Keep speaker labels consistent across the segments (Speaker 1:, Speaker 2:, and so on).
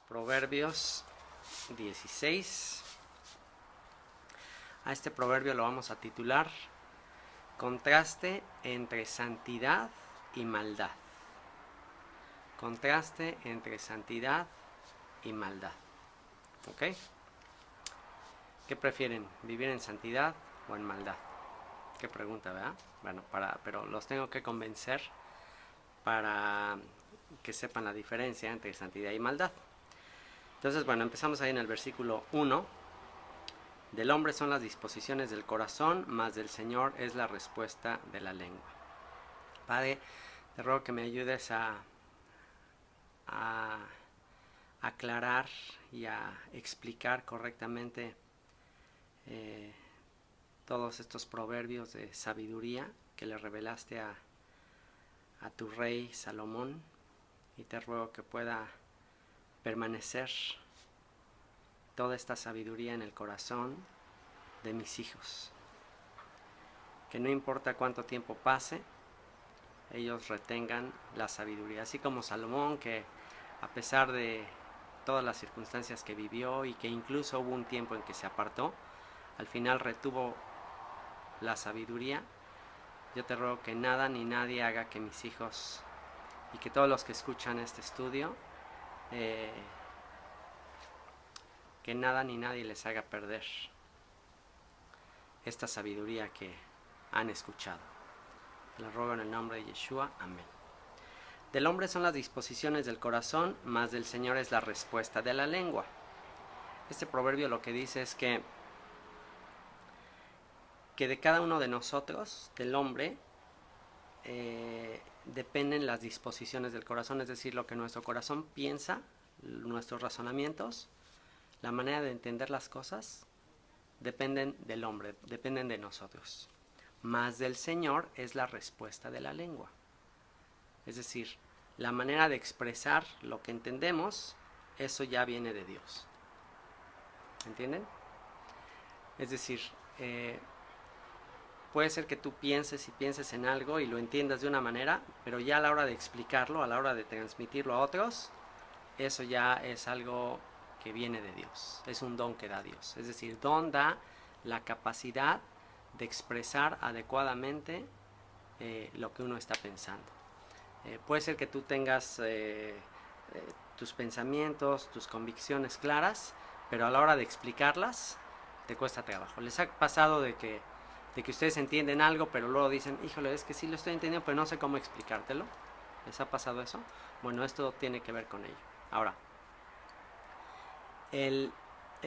Speaker 1: Proverbios 16. A este proverbio lo vamos a titular Contraste entre santidad y maldad. Contraste entre santidad y maldad. ¿Ok? ¿Qué prefieren? ¿Vivir en santidad o en maldad? Qué pregunta, ¿verdad? Bueno, pero los tengo que convencer para que sepan la diferencia entre santidad y maldad. Entonces, bueno, empezamos ahí en el versículo 1. Del hombre son las disposiciones del corazón, mas del Señor es la respuesta de la lengua. Padre, te ruego que me ayudes a aclarar y a explicar correctamente todos estos proverbios de sabiduría que le revelaste a tu rey Salomón, y te ruego que pueda permanecer toda esta sabiduría en el corazón de mis hijos, que no importa cuánto tiempo pase, ellos retengan la sabiduría, así como Salomón, que a pesar de todas las circunstancias que vivió y que incluso hubo un tiempo en que se apartó, al final retuvo la sabiduría. Yo te ruego que nada ni nadie haga que mis hijos y que todos los que escuchan este estudio, que nada ni nadie les haga perder esta sabiduría que han escuchado. Te lo ruego en el nombre de Yeshua. Amén. Del hombre son las disposiciones del corazón, mas del Señor es la respuesta de la lengua. Este proverbio lo que dice es que de cada uno de nosotros, del hombre, dependen las disposiciones del corazón, es decir, lo que nuestro corazón piensa, nuestros razonamientos, la manera de entender las cosas, dependen del hombre, dependen de nosotros. Mas del Señor es la respuesta de la lengua. Es decir, la manera de expresar lo que entendemos, eso ya viene de Dios. ¿Entienden? Es decir, puede ser que tú pienses en algo y lo entiendas de una manera, pero ya a la hora de explicarlo, a la hora de transmitirlo a otros, eso ya es algo que viene de Dios. Es un don que da Dios. Es decir, don da la capacidad de expresar adecuadamente lo que uno está pensando. Puede ser que tú tengas tus pensamientos, tus convicciones claras, pero a la hora de explicarlas te cuesta trabajo. ¿Les ha pasado de que ustedes entienden algo, pero luego dicen, híjole, es que sí lo estoy entendiendo, pero no sé cómo explicártelo? ¿Les ha pasado eso? Bueno, esto tiene que ver con ello. Ahora, el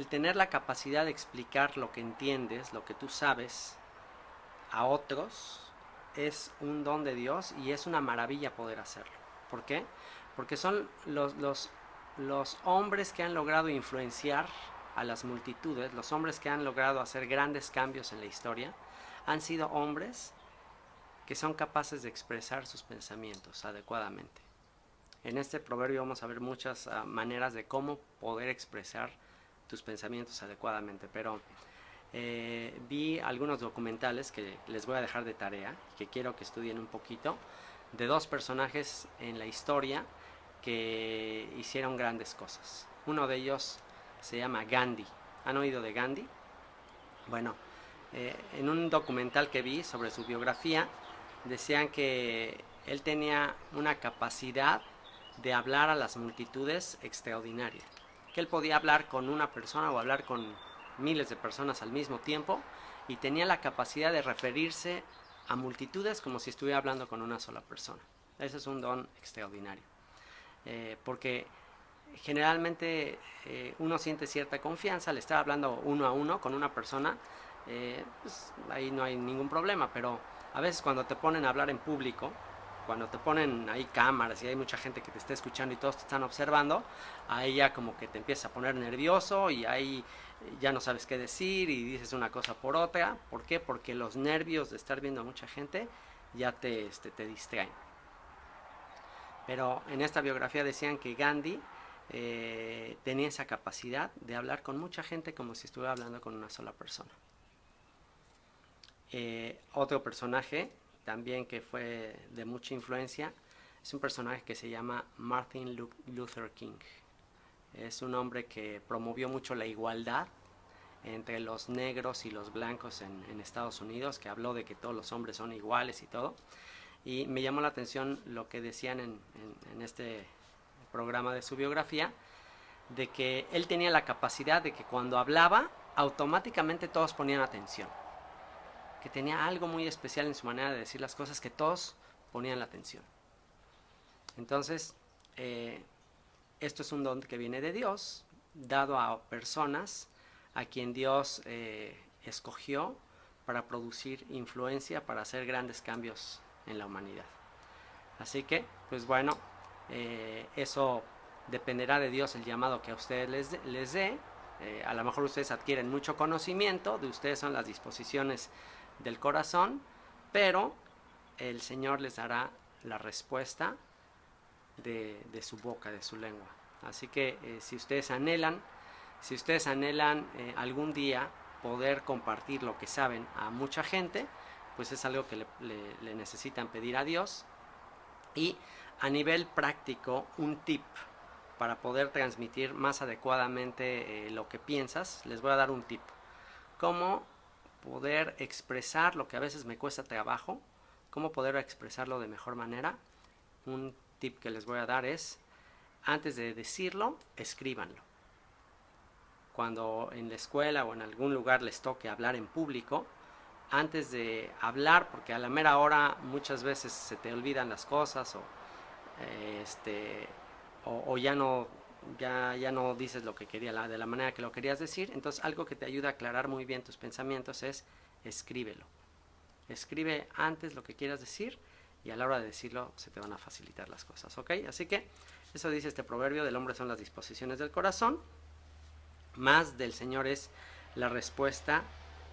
Speaker 1: tener la capacidad de explicar lo que entiendes, lo que tú sabes, a otros, es un don de Dios y es una maravilla poder hacerlo. ¿Por qué? Porque son los hombres que han logrado influenciar a las multitudes, los hombres que han logrado hacer grandes cambios en la historia, han sido hombres que son capaces de expresar sus pensamientos adecuadamente. En este proverbio vamos a ver muchas maneras de cómo poder expresar tus pensamientos adecuadamente, pero vi algunos documentales que les voy a dejar de tarea, que quiero que estudien un poquito, de dos personajes en la historia que hicieron grandes cosas. Uno de ellos se llama Gandhi. ¿Han oído de Gandhi? Bueno, en un documental que vi sobre su biografía, decían que él tenía una capacidad de hablar a las multitudes extraordinaria, que él podía hablar con una persona o hablar con miles de personas al mismo tiempo, y tenía la capacidad de referirse a multitudes como si estuviera hablando con una sola persona. Ese es un don extraordinario, porque generalmente uno siente cierta confianza al estar hablando uno a uno con una persona, pues ahí no hay ningún problema, pero a veces cuando te ponen a hablar en público, cuando te ponen ahí cámaras y hay mucha gente que te está escuchando y todos te están observando, ahí ya como que te empiezas a poner nervioso y ahí ya no sabes qué decir y dices una cosa por otra. ¿Por qué? Porque los nervios de estar viendo a mucha gente ya te distraen. Pero en esta biografía decían que Gandhi tenía esa capacidad de hablar con mucha gente como si estuviera hablando con una sola persona. Otro personaje también que fue de mucha influencia es un personaje que se llama Martin Luther King. Es un hombre que promovió mucho la igualdad entre los negros y los blancos en Estados Unidos, que habló de que todos los hombres son iguales y todo. Y me llamó la atención lo que decían en este programa de su biografía, de que él tenía la capacidad de que cuando hablaba, automáticamente todos ponían atención. Que tenía algo muy especial en su manera de decir las cosas, que todos ponían la atención. Entonces, esto es un don que viene de Dios, dado a personas a quien Dios escogió para producir influencia, para hacer grandes cambios en la humanidad. Así que, pues bueno, eso dependerá de Dios el llamado que a ustedes les dé. A lo mejor ustedes adquieren mucho conocimiento, de ustedes son las disposiciones del corazón, pero el Señor les dará la respuesta de su boca, de su lengua. Así que si ustedes anhelan algún día poder compartir lo que saben a mucha gente, pues es algo que le necesitan pedir a Dios. Y a nivel práctico, un tip para poder transmitir más adecuadamente lo que piensas, les voy a dar un tip. Cómo poder expresar lo que a veces me cuesta trabajo, cómo poder expresarlo de mejor manera. Un tip que les voy a dar es, antes de decirlo, escríbanlo. Cuando en la escuela o en algún lugar les toque hablar en público, antes de hablar, porque a la mera hora muchas veces se te olvidan las cosas o ya no dices lo que quería de la manera que lo querías decir. Entonces algo que te ayuda a aclarar muy bien tus pensamientos es escríbelo. Escribe antes lo que quieras decir y a la hora de decirlo se te van a facilitar las cosas, ¿ok? Así que eso dice este proverbio: del hombre son las disposiciones del corazón, más del Señor es la respuesta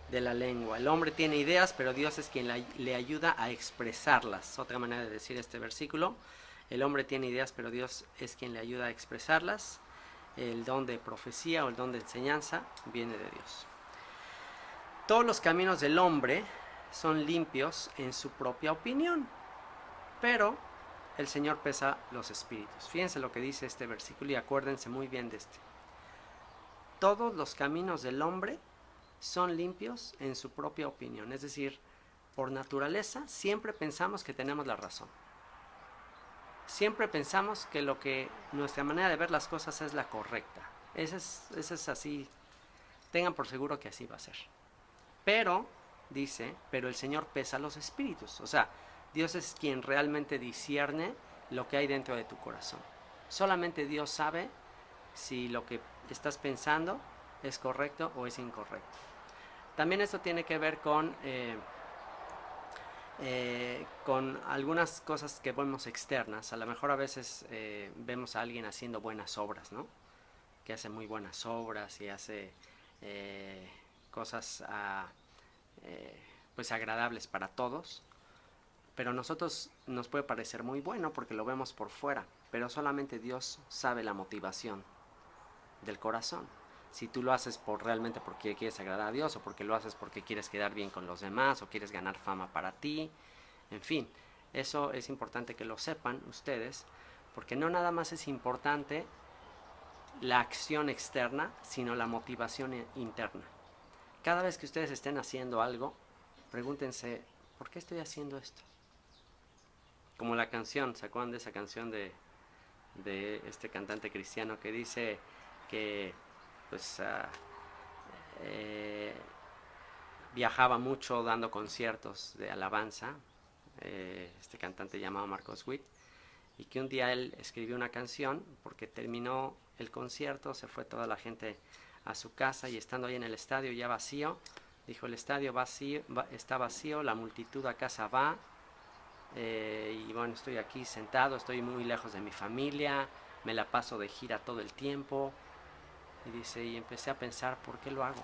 Speaker 1: de la lengua. El hombre tiene ideas, pero Dios es quien le ayuda a expresarlas. Otra manera de decir este versículo: el hombre tiene ideas, pero Dios es quien le ayuda a expresarlas. El don de profecía o el don de enseñanza viene de Dios. Todos los caminos del hombre son limpios en su propia opinión, pero el Señor pesa los espíritus. Fíjense lo que dice este versículo y acuérdense muy bien de este. Todos los caminos del hombre son limpios en su propia opinión. Es decir, por naturaleza siempre pensamos que tenemos la razón. Siempre pensamos que nuestra manera de ver las cosas es la correcta. Ese es así. Tengan por seguro que así va a ser. Pero, dice, pero el Señor pesa los espíritus. O sea, Dios es quien realmente discierne lo que hay dentro de tu corazón. Solamente Dios sabe si lo que estás pensando es correcto o es incorrecto. También esto tiene que ver con algunas cosas que vemos externas. A lo mejor a veces vemos a alguien haciendo buenas obras, ¿no? Que hace muy buenas obras y hace cosas pues agradables para todos. Pero a nosotros nos puede parecer muy bueno porque lo vemos por fuera, pero solamente Dios sabe la motivación del corazón. Si tú lo haces realmente porque quieres agradar a Dios, o porque lo haces porque quieres quedar bien con los demás, o quieres ganar fama para ti, en fin, eso es importante que lo sepan ustedes, porque no nada más es importante la acción externa, sino la motivación interna. Cada vez que ustedes estén haciendo algo, pregúntense, ¿por qué estoy haciendo esto? Como la canción, ¿se acuerdan de esa canción de este cantante cristiano que dice que pues viajaba mucho dando conciertos de alabanza, este cantante llamado Marcos Witt, y que un día él escribió una canción porque terminó el concierto, se fue toda la gente a su casa y estando ahí en el estadio ya vacío, dijo: el estadio está vacío, la multitud a casa va, y bueno, estoy aquí sentado, estoy muy lejos de mi familia, me la paso de gira todo el tiempo. Y dice, y empecé a pensar, ¿por qué lo hago?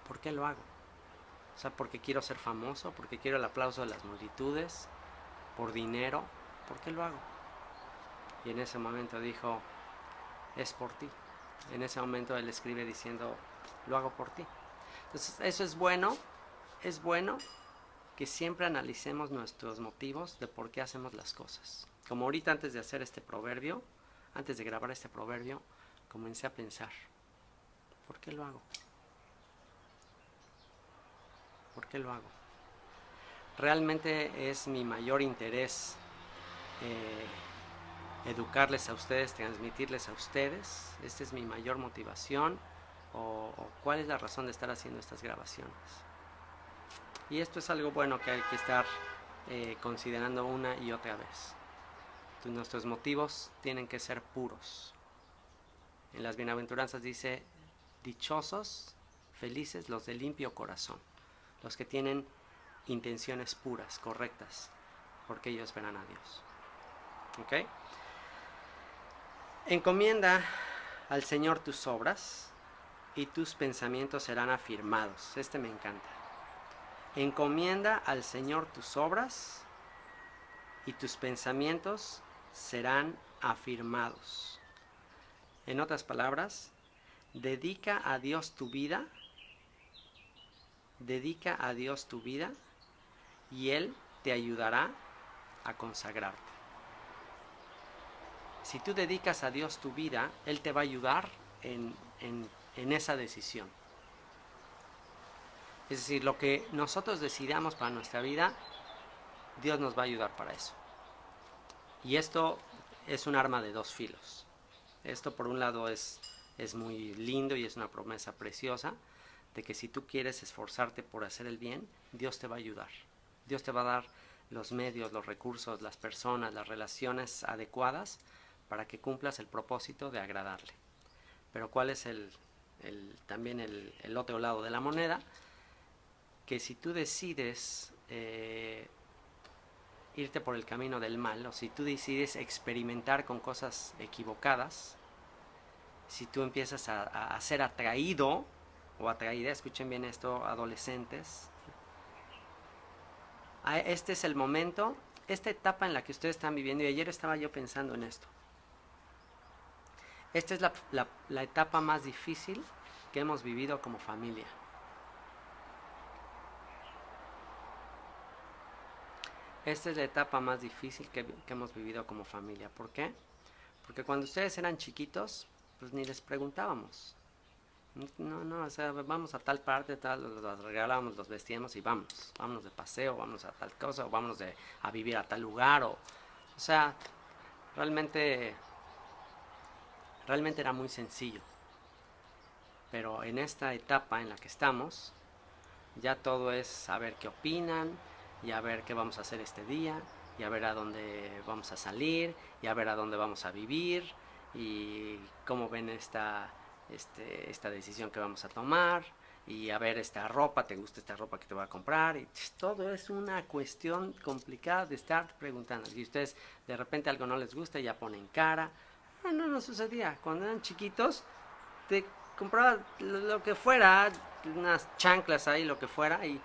Speaker 1: ¿Por qué lo hago? O sea, ¿porque quiero ser famoso? ¿Porque quiero el aplauso de las multitudes? ¿Por dinero? ¿Por qué lo hago? Y en ese momento dijo, es por ti. En ese momento él escribe diciendo, lo hago por ti. Entonces, eso es bueno que siempre analicemos nuestros motivos de por qué hacemos las cosas. Como ahorita antes de hacer este proverbio, antes de grabar este proverbio, comencé a pensar, ¿por qué lo hago? ¿Por qué lo hago? Realmente es mi mayor interés educarles a ustedes, transmitirles a ustedes. Esta es mi mayor motivación. O cuál es la razón de estar haciendo estas grabaciones. Y esto es algo bueno que hay que estar considerando una y otra vez. Entonces, nuestros motivos tienen que ser puros. En las bienaventuranzas dice, dichosos, felices los de limpio corazón, los que tienen intenciones puras, correctas, porque ellos verán a Dios. ¿Ok? Encomienda al Señor tus obras y tus pensamientos serán afirmados. Este me encanta. Encomienda al Señor tus obras y tus pensamientos serán afirmados. En otras palabras, dedica a Dios tu vida y Él te ayudará a consagrarte. Si tú dedicas a Dios tu vida, Él te va a ayudar en esa decisión. Es decir, lo que nosotros decidamos para nuestra vida, Dios nos va a ayudar para eso. Y esto es un arma de dos filos. Esto por un lado es muy lindo y es una promesa preciosa de que si tú quieres esforzarte por hacer el bien, Dios te va a ayudar. Dios te va a dar los medios, los recursos, las personas, las relaciones adecuadas para que cumplas el propósito de agradarle. Pero ¿cuál es también el otro lado de la moneda? Que si tú decides irte por el camino del mal, o si tú decides experimentar con cosas equivocadas, si tú empiezas a ser atraído o atraída, escuchen bien esto, adolescentes, este es el momento, esta etapa en la que ustedes están viviendo, y ayer estaba yo pensando en esto. Esta es la etapa más difícil que hemos vivido como familia. Esta es la etapa más difícil que hemos vivido como familia. ¿Por qué? Porque cuando ustedes eran chiquitos, pues ni les preguntábamos. No, o sea, vamos a tal parte, los regalábamos, los vestíamos y vámonos de paseo, vamos a tal cosa, o vámonos a vivir a tal lugar, o sea, realmente era muy sencillo. Pero en esta etapa en la que estamos, ya todo es saber qué opinan, y a ver qué vamos a hacer este día, y a ver a dónde vamos a salir, y a ver a dónde vamos a vivir, y cómo ven esta decisión que vamos a tomar, y a ver esta ropa, ¿te gusta esta ropa que te voy a comprar? Y todo es una cuestión complicada de estar preguntando. Si ustedes de repente algo no les gusta, ya ponen cara. No sucedía. Cuando eran chiquitos, te compraba lo que fuera, unas chanclas ahí, lo que fuera, y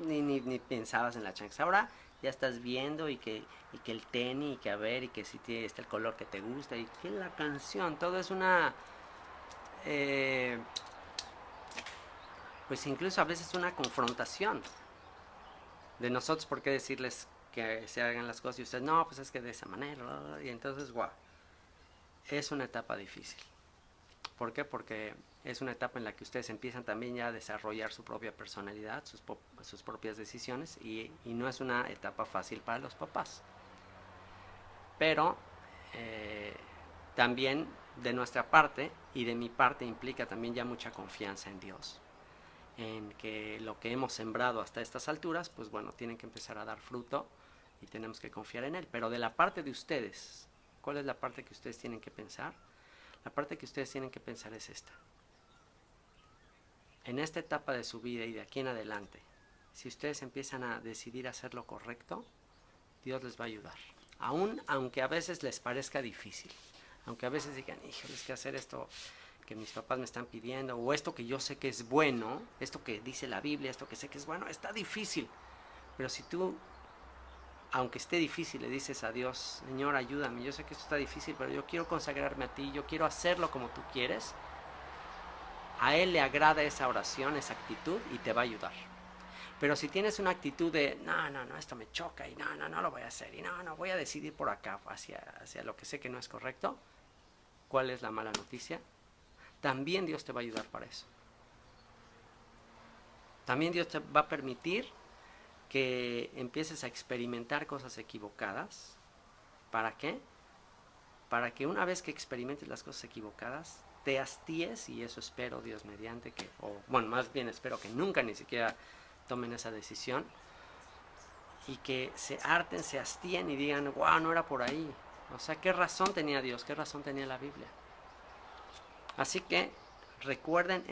Speaker 1: ni pensabas en las chanclas. Ahora ya estás viendo y que el tenis, y que a ver, y que si está el color que te gusta, y que la canción, todo es una pues incluso a veces una confrontación de nosotros, por qué decirles que se hagan las cosas y ustedes no, pues es que de esa manera, y entonces es una etapa difícil. ¿Por qué? Porque es una etapa en la que ustedes empiezan también ya a desarrollar su propia personalidad, sus propias decisiones, y no es una etapa fácil para los papás. Pero también de nuestra parte y de mi parte implica también ya mucha confianza en Dios, en que lo que hemos sembrado hasta estas alturas, pues bueno, tienen que empezar a dar fruto y tenemos que confiar en Él. Pero de la parte de ustedes, ¿cuál es la parte que ustedes tienen que pensar? La parte que ustedes tienen que pensar es esta. En esta etapa de su vida y de aquí en adelante, si ustedes empiezan a decidir hacer lo correcto, Dios les va a ayudar. Aunque a veces les parezca difícil, aunque a veces digan, híjoles, que hacer esto que mis papás me están pidiendo, o esto que yo sé que es bueno, esto que dice la Biblia, esto que sé que es bueno, está difícil. Pero si tú, aunque esté difícil, le dices a Dios, Señor, ayúdame, yo sé que esto está difícil, pero yo quiero consagrarme a ti, yo quiero hacerlo como tú quieres, a Él le agrada esa oración, esa actitud, y te va a ayudar. Pero si tienes una actitud de, no, esto me choca, y no lo voy a hacer, y no, voy a decidir por acá, hacia lo que sé que no es correcto, cuál es la mala noticia, también Dios te va a ayudar para eso. También Dios te va a permitir que empieces a experimentar cosas equivocadas. ¿Para qué? Para que una vez que experimentes las cosas equivocadas, te hastíes, y eso espero, Dios mediante, más bien espero que nunca ni siquiera tomen esa decisión, y que se harten, se hastíen y digan, wow, no era por ahí. O sea, ¿qué razón tenía Dios? ¿Qué razón tenía la Biblia? Así que recuerden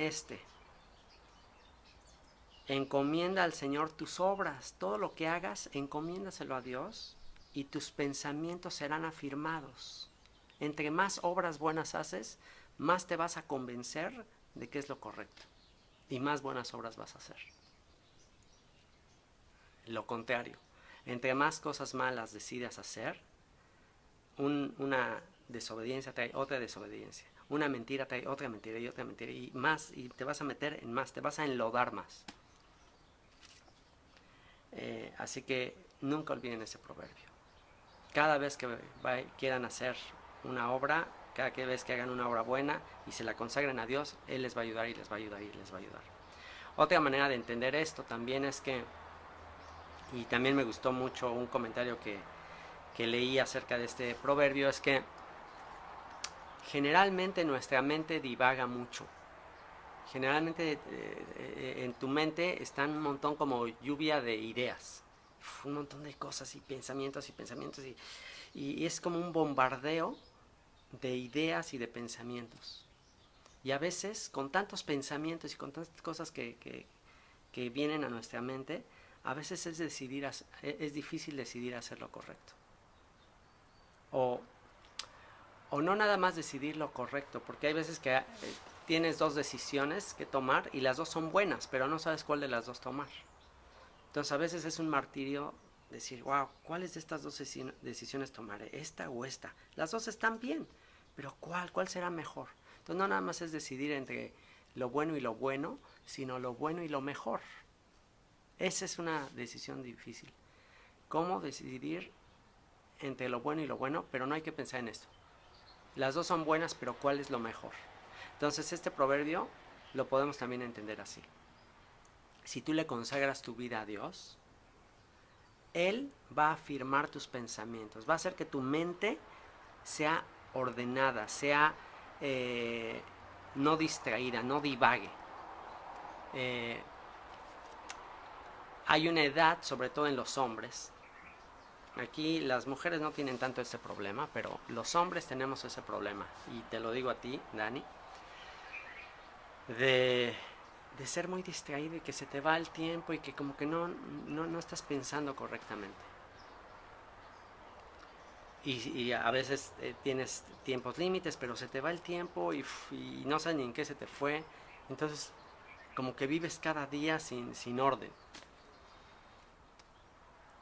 Speaker 1: encomienda al Señor tus obras. Todo lo que hagas, encomiéndaselo a Dios y tus pensamientos serán afirmados. Entre más obras buenas haces, más te vas a convencer de que es lo correcto y más buenas obras vas a hacer. Lo contrario, entre más cosas malas decidas hacer, una desobediencia trae otra desobediencia, una mentira trae otra mentira y otra mentira, y te vas a meter en más, te vas a enlodar más. Así que nunca olviden ese proverbio. Cada vez que quieran hacer una obra, cada vez que hagan una obra buena y se la consagren a Dios, Él les va a ayudar y les va a ayudar y les va a ayudar. Otra manera de entender esto también es que, y también me gustó mucho un comentario que leí acerca de este proverbio, es que generalmente nuestra mente divaga mucho. Generalmente en tu mente están un montón como lluvia de ideas, un montón de cosas y pensamientos y es como un bombardeo de ideas y de pensamientos. Y a veces con tantos pensamientos y con tantas cosas que vienen a nuestra mente, a veces es difícil decidir hacer lo correcto. O no nada más decidir lo correcto, porque hay veces que tienes dos decisiones que tomar y las dos son buenas, pero no sabes cuál de las dos tomar. Entonces a veces es un martirio decir, wow, ¿cuáles de estas dos decisiones tomaré? ¿Esta o esta? Las dos están bien, pero ¿cuál será mejor? Entonces no nada más es decidir entre lo bueno y lo bueno, sino lo bueno y lo mejor. Esa es una decisión difícil. ¿Cómo decidir entre lo bueno y lo bueno? Pero no hay que pensar en esto. Las dos son buenas, pero ¿cuál es lo mejor? Entonces este proverbio lo podemos también entender así. Si tú le consagras tu vida a Dios, Él va a afirmar tus pensamientos, va a hacer que tu mente sea ordenada, sea no distraída, no divague. Hay una edad, sobre todo en los hombres. Aquí las mujeres no tienen tanto ese problema, pero los hombres tenemos ese problema. Y te lo digo a ti, Dani, de ser muy distraído y que se te va el tiempo y que como que no estás pensando correctamente. Y a veces tienes tiempos límites, pero se te va el tiempo y no sabes ni en qué se te fue. Entonces, como que vives cada día sin orden.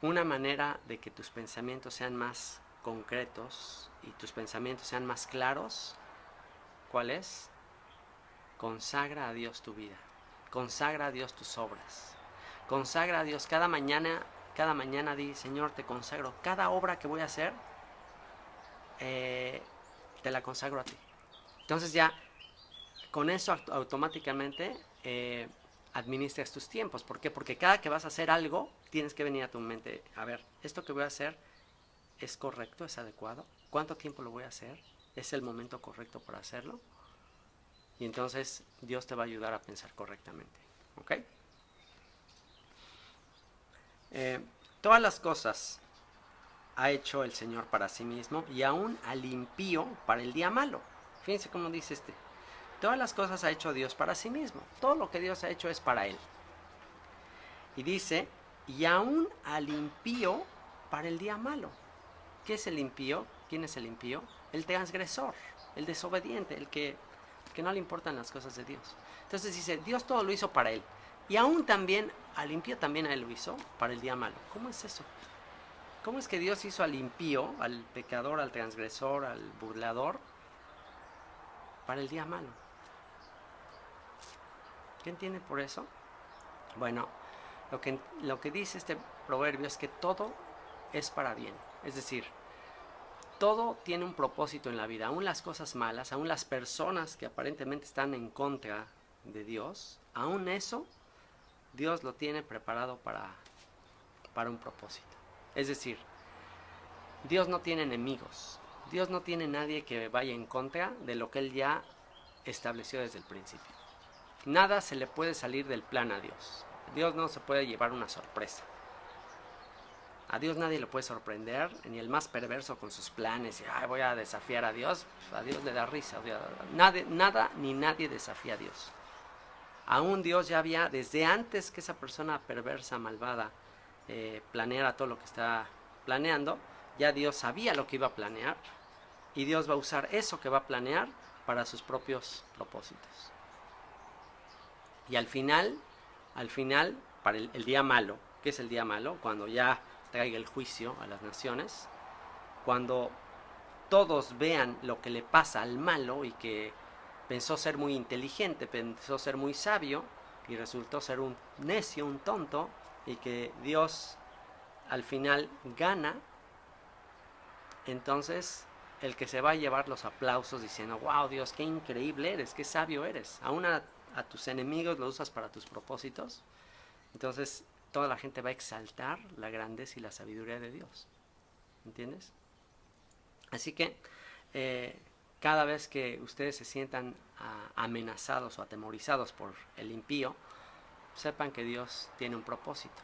Speaker 1: Una manera de que tus pensamientos sean más concretos y tus pensamientos sean más claros, ¿cuál es? Consagra a Dios tu vida. Consagra a Dios tus obras. Consagra a Dios cada mañana di, Señor, te consagro. Cada obra que voy a hacer, te la consagro a ti. Entonces ya, con eso automáticamente administras tus tiempos. ¿Por qué? Porque cada que vas a hacer algo, tienes que venir a tu mente, a ver, ¿esto que voy a hacer es correcto, es adecuado? ¿Cuánto tiempo lo voy a hacer? ¿Es el momento correcto para hacerlo? Y entonces Dios te va a ayudar a pensar correctamente. ¿Ok? Todas las cosas ha hecho el Señor para sí mismo y aún al impío para el día malo. Fíjense cómo dice todas las cosas ha hecho Dios para sí mismo. Todo lo que Dios ha hecho es para Él. Y dice, y aún al impío para el día malo. ¿Qué es el impío? ¿Quién es el impío? El transgresor, el desobediente, el que no le importan las cosas de Dios. Entonces dice, Dios todo lo hizo para Él. Y aún también, al impío también a Él lo hizo para el día malo. ¿Cómo es eso? ¿Cómo es que Dios hizo al impío, al pecador, al transgresor, al burlador, para el día malo? ¿Qué entiende por eso? Bueno, lo que dice este proverbio es que todo es para bien. Es decir, todo tiene un propósito en la vida, aún las cosas malas, aún las personas que aparentemente están en contra de Dios, aún eso, Dios lo tiene preparado para un propósito. Es decir, Dios no tiene enemigos, Dios no tiene nadie que vaya en contra de lo que Él ya estableció desde el principio. Nada se le puede salir del plan a Dios. Dios no se puede llevar una sorpresa. A Dios nadie lo puede sorprender, ni el más perverso con sus planes, y voy a desafiar a Dios le da risa. Nada ni nadie desafía a Dios. Aún Dios ya había, desde antes que esa persona perversa, malvada, planeara todo lo que está planeando, ya Dios sabía lo que iba a planear, y Dios va a usar eso que va a planear para sus propios propósitos. Y al final, para el día malo, ¿qué es el día malo? Cuando ya traiga el juicio a las naciones, cuando todos vean lo que le pasa al malo y que pensó ser muy inteligente, pensó ser muy sabio y resultó ser un necio, un tonto, y que Dios al final gana, entonces el que se va a llevar los aplausos diciendo, wow, Dios, qué increíble eres, qué sabio eres, aún a tus enemigos lo usas para tus propósitos, entonces toda la gente va a exaltar la grandeza y la sabiduría de Dios. ¿Entiendes? Así que cada vez que ustedes se sientan amenazados o atemorizados por el impío, sepan que Dios tiene un propósito.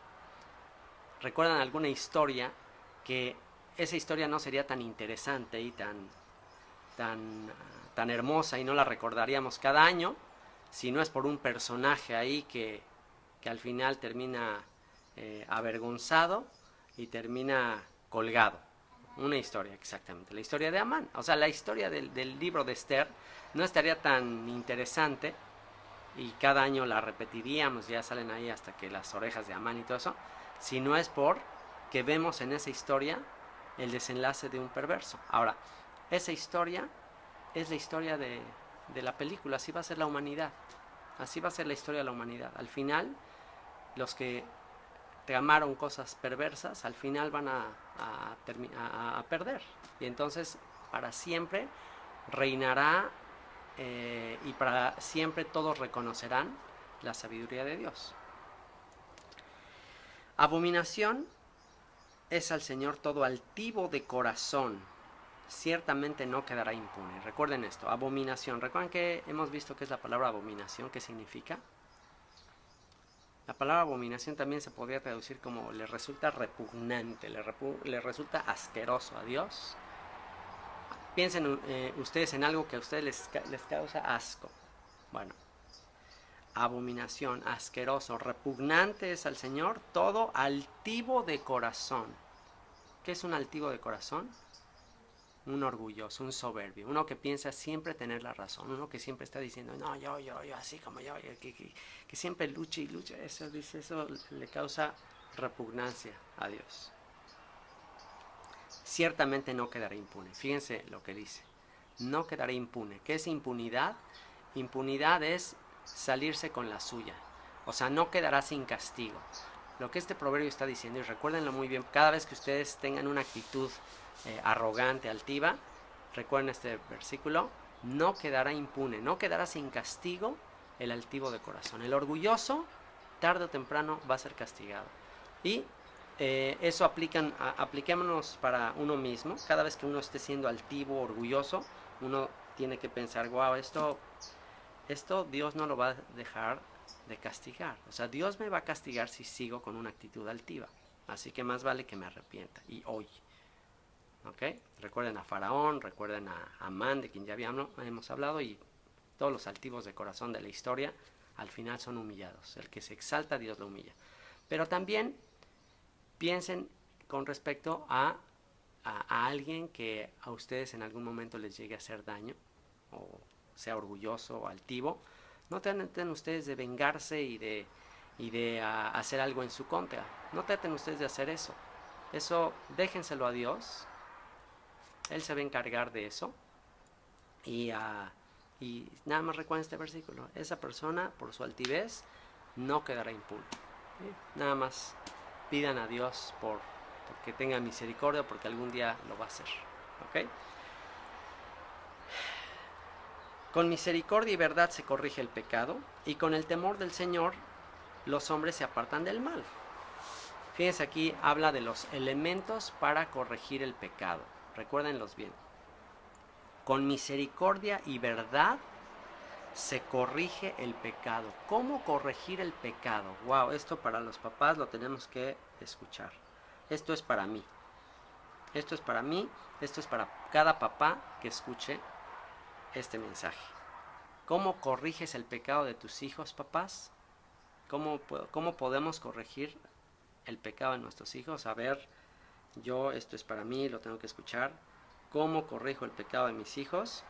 Speaker 1: ¿Recuerdan alguna historia que esa historia no sería tan interesante y tan hermosa y no la recordaríamos cada año si no es por un personaje ahí que al final termina avergonzado y termina colgado? Una historia, exactamente, la historia de Amán. O sea, la historia del libro de Esther no estaría tan interesante y cada año la repetiríamos, ya salen ahí hasta que las orejas de Amán y todo eso, si no es por que vemos en esa historia el desenlace de un perverso. Ahora, esa historia es la historia de la película, así va a ser la humanidad, así va a ser la historia de la humanidad. Al final, los que tramaron cosas perversas, al final van a perder. Y entonces, para siempre, reinará y para siempre todos reconocerán la sabiduría de Dios. Abominación es al Señor todo altivo de corazón, ciertamente no quedará impune. Recuerden esto, abominación. ¿Recuerdan que hemos visto qué es la palabra abominación? ¿Qué significa? La palabra abominación también se podría traducir como le resulta repugnante, le resulta asqueroso a Dios. Piensen ustedes en algo que a ustedes les causa asco. Bueno, abominación, asqueroso, repugnante es al Señor todo altivo de corazón. ¿Qué es un altivo de corazón? Un orgulloso, un soberbio, uno que piensa siempre tener la razón, uno que siempre está diciendo, no, yo, así como yo, que siempre lucha y lucha. Eso le causa repugnancia a Dios. Ciertamente no quedará impune. Fíjense lo que dice, no quedará impune. ¿Qué es impunidad? Impunidad es salirse con la suya, o sea, no quedará sin castigo. Lo que este proverbio está diciendo, y recuérdenlo muy bien, cada vez que ustedes tengan una actitud arrogante, altiva, recuerden este versículo, no quedará impune, no quedará sin castigo el altivo de corazón. El orgulloso, tarde o temprano, va a ser castigado. Y eso apliquémonos para uno mismo. Cada vez que uno esté siendo altivo, orgulloso, uno tiene que pensar, wow, esto Dios no lo va a dejar de castigar. O sea, Dios me va a castigar si sigo con una actitud altiva. Así que más vale que me arrepienta. Y hoy. ¿Ok? Recuerden a Faraón, recuerden a Amán, de quien ya hemos hablado, y todos los altivos de corazón de la historia, al final son humillados. El que se exalta, Dios lo humilla. Pero también piensen con respecto a alguien que a ustedes en algún momento les llegue a hacer daño, o sea orgulloso o altivo. No traten ustedes de vengarse y de hacer algo en su contra. No traten ustedes de hacer eso. Eso déjenselo a Dios. Él se va a encargar de eso. Y nada más recuerden este versículo. Esa persona, por su altivez, no quedará impune. ¿Sí? Nada más pidan a Dios porque tenga misericordia, porque algún día lo va a hacer. ¿Ok? Con misericordia y verdad se corrige el pecado, y con el temor del Señor los hombres se apartan del mal. Fíjense, aquí habla de los elementos para corregir el pecado. Recuérdenlos bien. Con misericordia y verdad se corrige el pecado. ¿Cómo corregir el pecado? Wow, esto para los papás lo tenemos que escuchar. Esto es para mí. Esto es para mí. Esto es para cada papá que escuche este mensaje. ¿Cómo corriges el pecado de tus hijos, papás? ¿Cómo podemos corregir el pecado de nuestros hijos? A ver, esto es para mí, lo tengo que escuchar. ¿Cómo corrijo el pecado de mis hijos?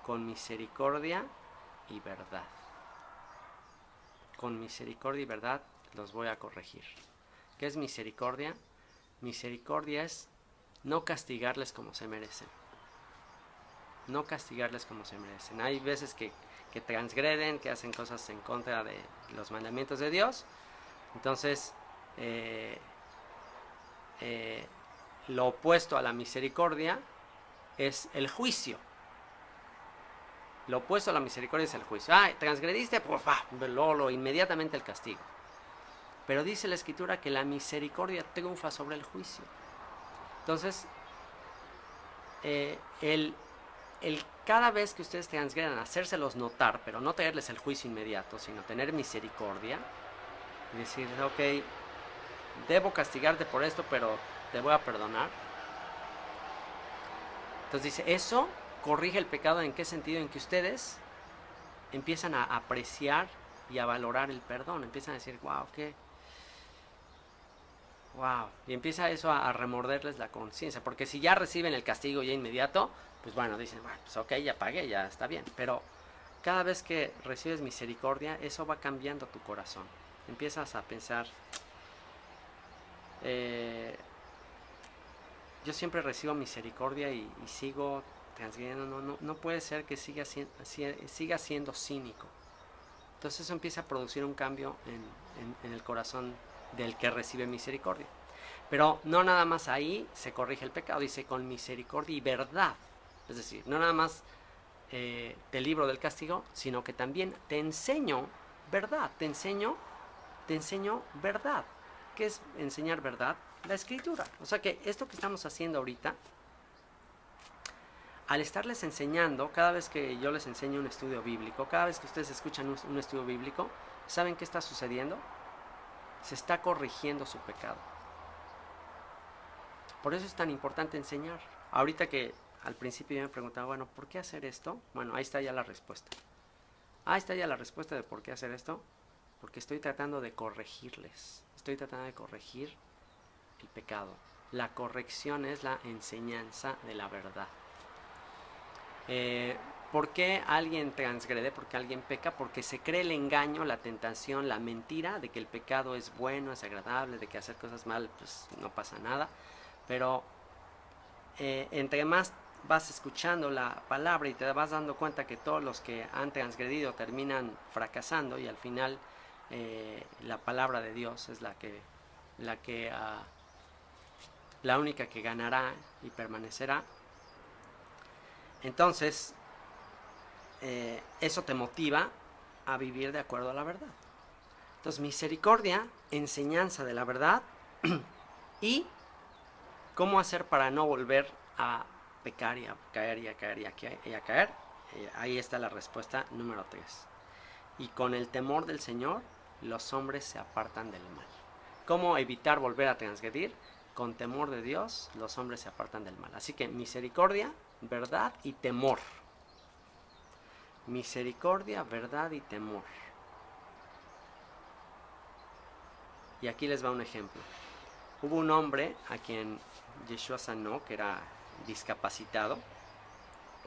Speaker 1: Con misericordia y verdad. Con misericordia y verdad los voy a corregir. ¿Qué es misericordia? Misericordia es no castigarles como se merecen. No castigarles como se merecen. Hay veces que transgreden, que hacen cosas en contra de los mandamientos de Dios. Entonces, lo opuesto a la misericordia es el juicio. Lo opuesto a la misericordia es el juicio. Transgrediste, pues inmediatamente el castigo. Pero dice la Escritura que la misericordia triunfa sobre el juicio. Entonces, cada vez que ustedes transgredan, hacérselos notar, pero no traerles el juicio inmediato, sino tener misericordia y decir, ok, debo castigarte por esto, pero te voy a perdonar. Entonces dice, eso corrige el pecado. ¿En qué sentido? En que ustedes empiezan a apreciar y a valorar el perdón. Empiezan a decir, wow, ¿qué? Wow. Y empieza eso a remorderles la conciencia. Porque si ya reciben el castigo ya inmediato, pues bueno, dicen, bueno, pues ok, ya pagué, ya está bien. Pero cada vez que recibes misericordia, eso va cambiando tu corazón. Empiezas a pensar, yo siempre recibo misericordia y sigo transgrediendo. No puede ser que siga siendo cínico. Entonces eso empieza a producir un cambio en el corazón del que recibe misericordia. Pero no nada más ahí se corrige el pecado, dice con misericordia y verdad. Es decir, no nada más te libro del castigo, sino que también te enseño verdad, te enseño verdad. ¿Qué es enseñar verdad? La Escritura. O sea que esto que estamos haciendo ahorita, al estarles enseñando, cada vez que yo les enseño un estudio bíblico, cada vez que ustedes escuchan un estudio bíblico, ¿saben qué está sucediendo? Se está corrigiendo su pecado. Por eso es tan importante enseñar. Ahorita que al principio yo me preguntaba, bueno, ¿por qué hacer esto? Bueno, ahí está ya la respuesta. Ahí está ya la respuesta de por qué hacer esto. Porque estoy tratando de corregirles. Estoy tratando de corregir el pecado. La corrección es la enseñanza de la verdad. ¿Por qué alguien transgrede? ¿Por qué alguien peca? Porque se cree el engaño, la tentación, la mentira de que el pecado es bueno, es agradable, de que hacer cosas mal pues no pasa nada. Pero entre más vas escuchando la palabra y te vas dando cuenta que todos los que han transgredido terminan fracasando, y al final la palabra de Dios es la única que ganará y permanecerá. Entonces eso te motiva a vivir de acuerdo a la verdad. Entonces, misericordia, enseñanza de la verdad y cómo hacer para no volver a pecar y a caer y a caer y a caer. Ahí está la respuesta número 3. Y con el temor del Señor los hombres se apartan del mal. ¿Cómo evitar volver a transgredir? Con temor de Dios los hombres se apartan del mal. Así que misericordia, verdad y temor. Misericordia, verdad y temor. Y aquí les va un ejemplo. Hubo un hombre a quien Yeshua sanó, que era discapacitado,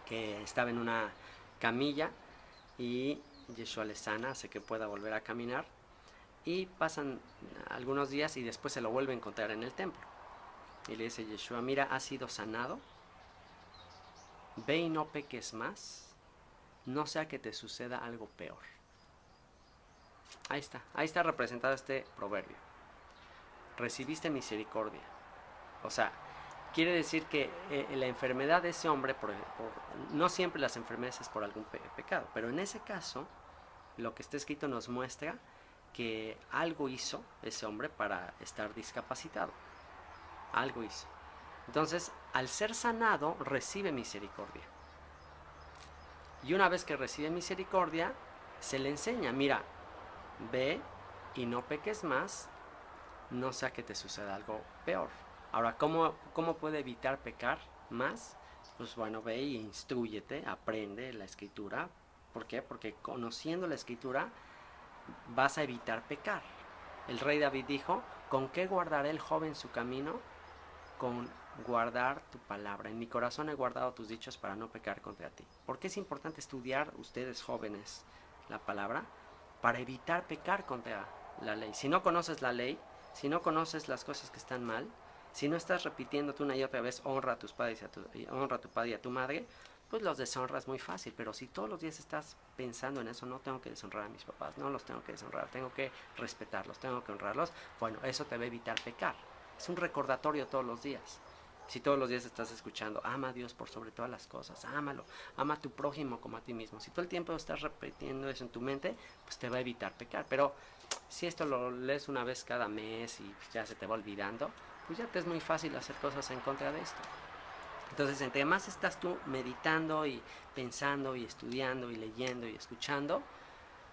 Speaker 1: que estaba en una camilla, y Yeshua le sana, hace que pueda volver a caminar, y pasan algunos días y después se lo vuelve a encontrar en el templo. Y le dice Yeshua, mira, has sido sanado, ve y no peques más, no sea que te suceda algo peor. Ahí está representado este proverbio. Recibiste misericordia. O sea, quiere decir que la enfermedad de ese hombre, no siempre las enfermedades es por algún pecado, pero en ese caso, lo que está escrito nos muestra que algo hizo ese hombre para estar discapacitado. Algo hizo. Entonces, al ser sanado, recibe misericordia. Y una vez que recibe misericordia, se le enseña, mira, ve y no peques más, no sea que te suceda algo peor. Ahora, ¿cómo puede evitar pecar más? Pues bueno, ve y instrúyete, aprende la escritura. ¿Por qué? Porque conociendo la escritura vas a evitar pecar. El rey David dijo, ¿con qué guardará el joven su camino? Con guardar tu palabra. En mi corazón he guardado tus dichos para no pecar contra ti. ¿Por qué es importante estudiar, ustedes jóvenes, la palabra? Para evitar pecar contra la ley. Si no conoces la ley, si no conoces las cosas que están mal, si no estás repitiéndote una y otra vez, honra a tus padres, honra a tu padre y a tu madre, pues los deshonras muy fácil. Pero si todos los días estás pensando en eso, no tengo que deshonrar a mis papás, no los tengo que deshonrar, tengo que respetarlos, tengo que honrarlos, bueno, eso te va a evitar pecar. Es un recordatorio todos los días. Si todos los días estás escuchando, ama a Dios por sobre todas las cosas, ámalo, ama a tu prójimo como a ti mismo. Si todo el tiempo estás repitiendo eso en tu mente, pues te va a evitar pecar. Pero si esto lo lees una vez cada mes y ya se te va olvidando, pues ya te es muy fácil hacer cosas en contra de esto. Entonces, entre más estás tú meditando y pensando y estudiando y leyendo y escuchando,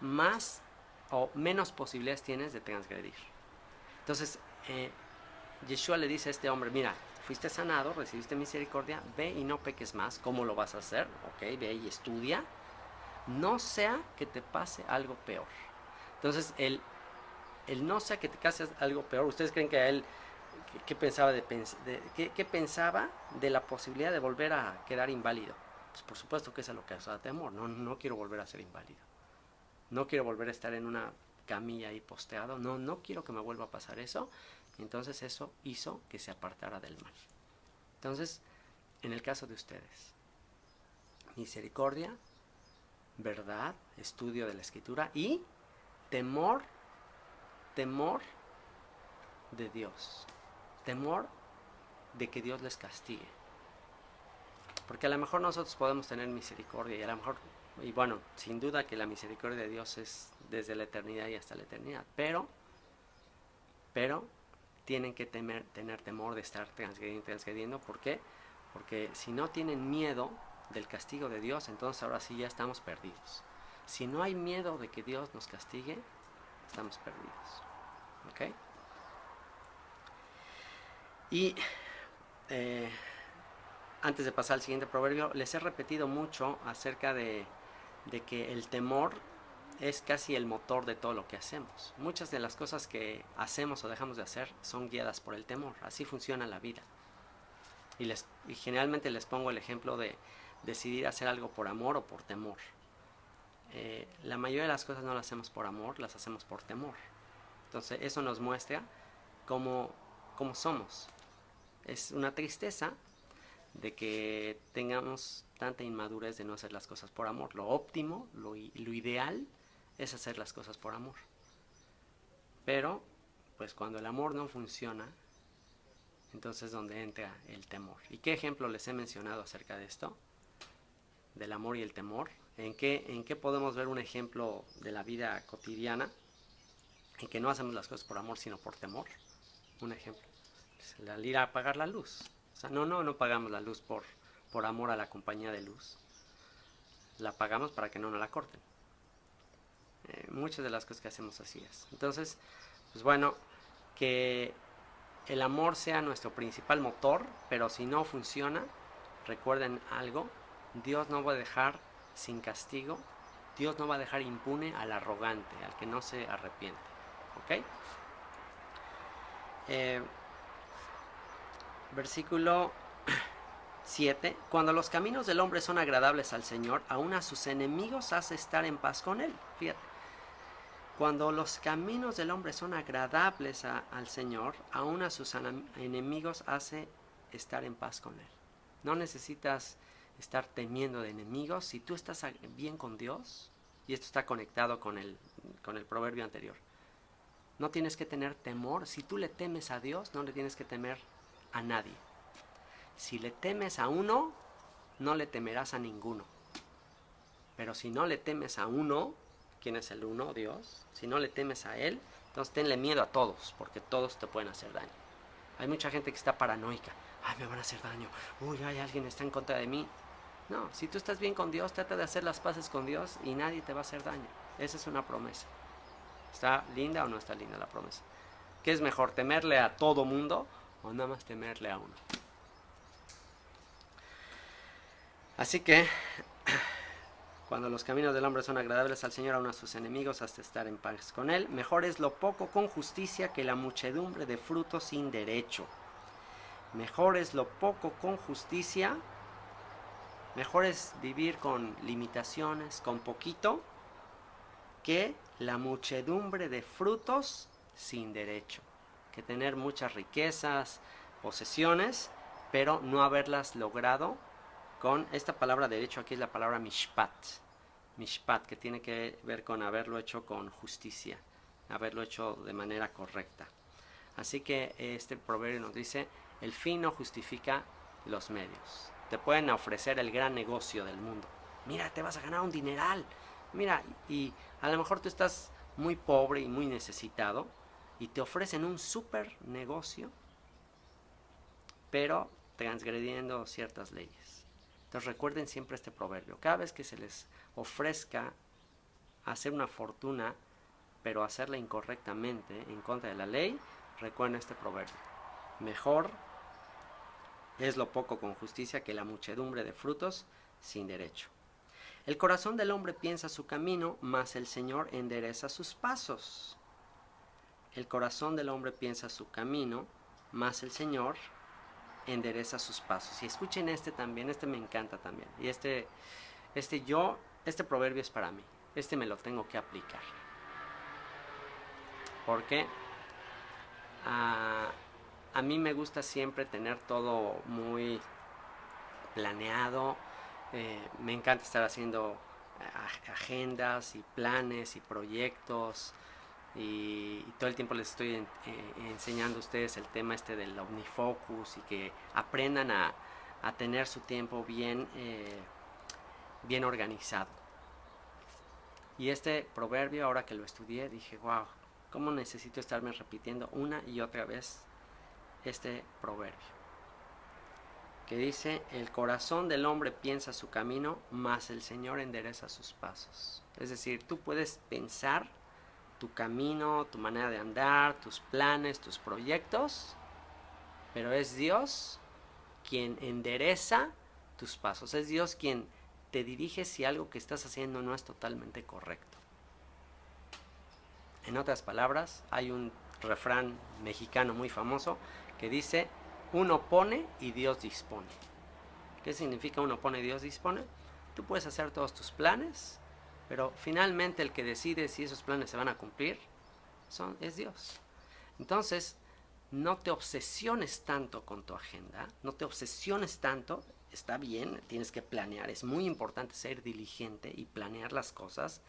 Speaker 1: más o menos posibilidades tienes de transgredir. Entonces, Yeshua le dice a este hombre, mira, fuiste sanado, recibiste misericordia, ve y no peques más. ¿Cómo lo vas a hacer? Ok, ve y estudia. No sea que te pase algo peor. Entonces, el no sea que te pase algo peor, ¿ustedes creen que a él qué pensaba qué pensaba de la posibilidad de volver a quedar inválido? Pues por supuesto que eso es lo que causaba temor. No quiero volver a ser inválido. No quiero volver a estar en una camilla ahí posteado. No quiero que me vuelva a pasar eso. Entonces eso hizo que se apartara del mal. Entonces, en el caso de ustedes, misericordia, verdad, estudio de la escritura y temor de Dios. Temor de que Dios les castigue. Porque a lo mejor nosotros podemos tener misericordia y a lo mejor, y bueno, sin duda que la misericordia de Dios es desde la eternidad y hasta la eternidad. Pero tienen que tener temor de estar transgrediendo. ¿Por qué? Porque si no tienen miedo del castigo de Dios, entonces ahora sí ya estamos perdidos. Si no hay miedo de que Dios nos castigue, estamos perdidos. ¿Ok? Y antes de pasar al siguiente proverbio, les he repetido mucho acerca de que el temor es casi el motor de todo lo que hacemos. Muchas de las cosas que hacemos o dejamos de hacer son guiadas por el temor. Así funciona la vida. Y generalmente les pongo el ejemplo de decidir hacer algo por amor o por temor. La mayoría de las cosas no las hacemos por amor, las hacemos por temor. Entonces eso nos muestra cómo somos. Es una tristeza de que tengamos tanta inmadurez de no hacer las cosas por amor. Lo óptimo, lo ideal es hacer las cosas por amor. Pero, pues cuando el amor no funciona, entonces es donde entra el temor. ¿Y qué ejemplo les he mencionado acerca de esto? Del amor y el temor. ¿En qué podemos ver un ejemplo de la vida cotidiana en que no hacemos las cosas por amor sino por temor? Un ejemplo. Pues al ir a apagar la luz. O sea, no pagamos la luz por amor a la compañía de luz. La pagamos para que no nos la corten. Muchas de las cosas que hacemos así es. Entonces, pues bueno, que el amor sea nuestro principal motor, pero si no funciona, recuerden algo, Dios no va a dejar sin castigo, Dios no va a dejar impune al arrogante, al que no se arrepiente. ¿Ok? Versículo 7. Cuando los caminos del hombre son agradables al Señor, aún a sus enemigos hace estar en paz con él. Fíjate. Cuando los caminos del hombre son agradables al Señor, aún a sus enemigos hace estar en paz con él. No necesitas estar temiendo de enemigos. Si tú estás bien con Dios, y esto está conectado con el proverbio anterior, no tienes que tener temor. Si tú le temes a Dios, no le tienes que temer a nadie. Si le temes a uno, no le temerás a ninguno. Pero si no le temes a uno, ¿quién es el uno? Dios. Si no le temes a Él, entonces tenle miedo a todos, porque todos te pueden hacer daño. Hay mucha gente que está paranoica. Ay, me van a hacer daño. Uy, hay alguien que está en contra de mí. No, si tú estás bien con Dios, trata de hacer las paces con Dios y nadie te va a hacer daño. Esa es una promesa. ¿Está linda o no está linda la promesa? ¿Qué es mejor, temerle a todo mundo o nada más temerle a uno? Así que, cuando los caminos del hombre son agradables al Señor, aun a sus enemigos, hasta estar en paz con Él. Mejor es lo poco con justicia que la muchedumbre de frutos sin derecho. Mejor es lo poco con justicia. Mejor es vivir con limitaciones, con poquito, que la muchedumbre de frutos sin derecho. Que tener muchas riquezas, posesiones, pero no haberlas logrado con esta palabra derecho. Aquí es la palabra mishpat. Mishpat, que tiene que ver con haberlo hecho con justicia, haberlo hecho de manera correcta. Así que este proverbio nos dice, el fin no justifica los medios. Te pueden ofrecer el gran negocio del mundo. Mira, te vas a ganar un dineral. Mira, y a lo mejor tú estás muy pobre y muy necesitado y te ofrecen un super negocio, pero transgrediendo ciertas leyes. Entonces recuerden siempre este proverbio. Cada vez que se les ofrezca hacer una fortuna, pero hacerla incorrectamente, en contra de la ley, recuerden este proverbio. Mejor es lo poco con justicia que la muchedumbre de frutos sin derecho. El corazón del hombre piensa su camino, mas el Señor endereza sus pasos. El corazón del hombre piensa su camino, mas el Señor endereza sus pasos. Y escuchen este también, este me encanta también. Y este proverbio es para mí. Este me lo tengo que aplicar. Porque a mí me gusta siempre tener todo muy planeado. Me encanta estar haciendo agendas y planes y proyectos. Y todo el tiempo les estoy enseñando a ustedes el tema del OmniFocus y que aprendan a tener su tiempo bien organizado. Y este proverbio, ahora que lo estudié, dije, wow, ¿cómo necesito estarme repitiendo una y otra vez este proverbio? Que dice, el corazón del hombre piensa su camino, mas el Señor endereza sus pasos. Es decir, tú puedes pensar tu camino, tu manera de andar, tus planes, tus proyectos, pero es Dios quien endereza tus pasos. Es Dios quien te dirige si algo que estás haciendo no es totalmente correcto. En otras palabras, hay un refrán mexicano muy famoso que dice, uno pone y Dios dispone. ¿Qué significa uno pone y Dios dispone? Tú puedes hacer todos tus planes, pero finalmente el que decide si esos planes se van a cumplir es Dios. Entonces, no te obsesiones tanto con tu agenda, no te obsesiones tanto. Está bien, tienes que planear, es muy importante ser diligente y planear las cosas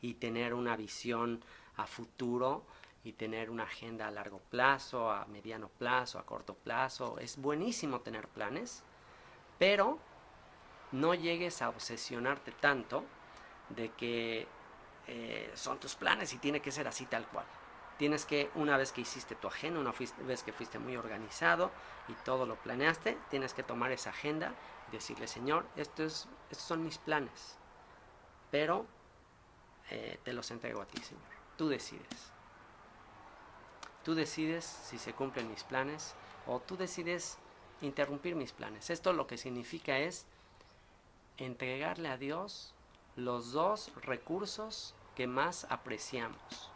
Speaker 1: y tener una visión a futuro y tener una agenda a largo plazo, a mediano plazo, a corto plazo. Es buenísimo tener planes, pero no llegues a obsesionarte tanto de que son tus planes y tiene que ser así tal cual. Tienes que, una vez que hiciste tu agenda, una vez que fuiste muy organizado y todo lo planeaste, tienes que tomar esa agenda y decirle, Señor, estos son mis planes, pero te los entrego a ti, Señor. Tú decides. Tú decides si se cumplen mis planes o tú decides interrumpir mis planes. Esto lo que significa es entregarle a Dios los dos recursos que más apreciamos.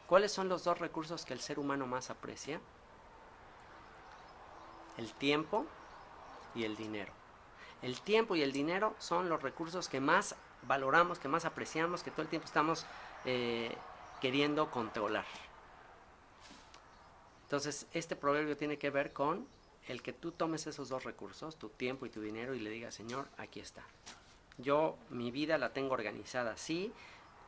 Speaker 1: ¿Cuáles son los dos recursos que el ser humano más aprecia? El tiempo y el dinero. El tiempo y el dinero son los recursos que más valoramos, que más apreciamos, que todo el tiempo estamos queriendo controlar. Entonces, este proverbio tiene que ver con el que tú tomes esos dos recursos, tu tiempo y tu dinero, y le digas, Señor, aquí está. Yo mi vida la tengo organizada así.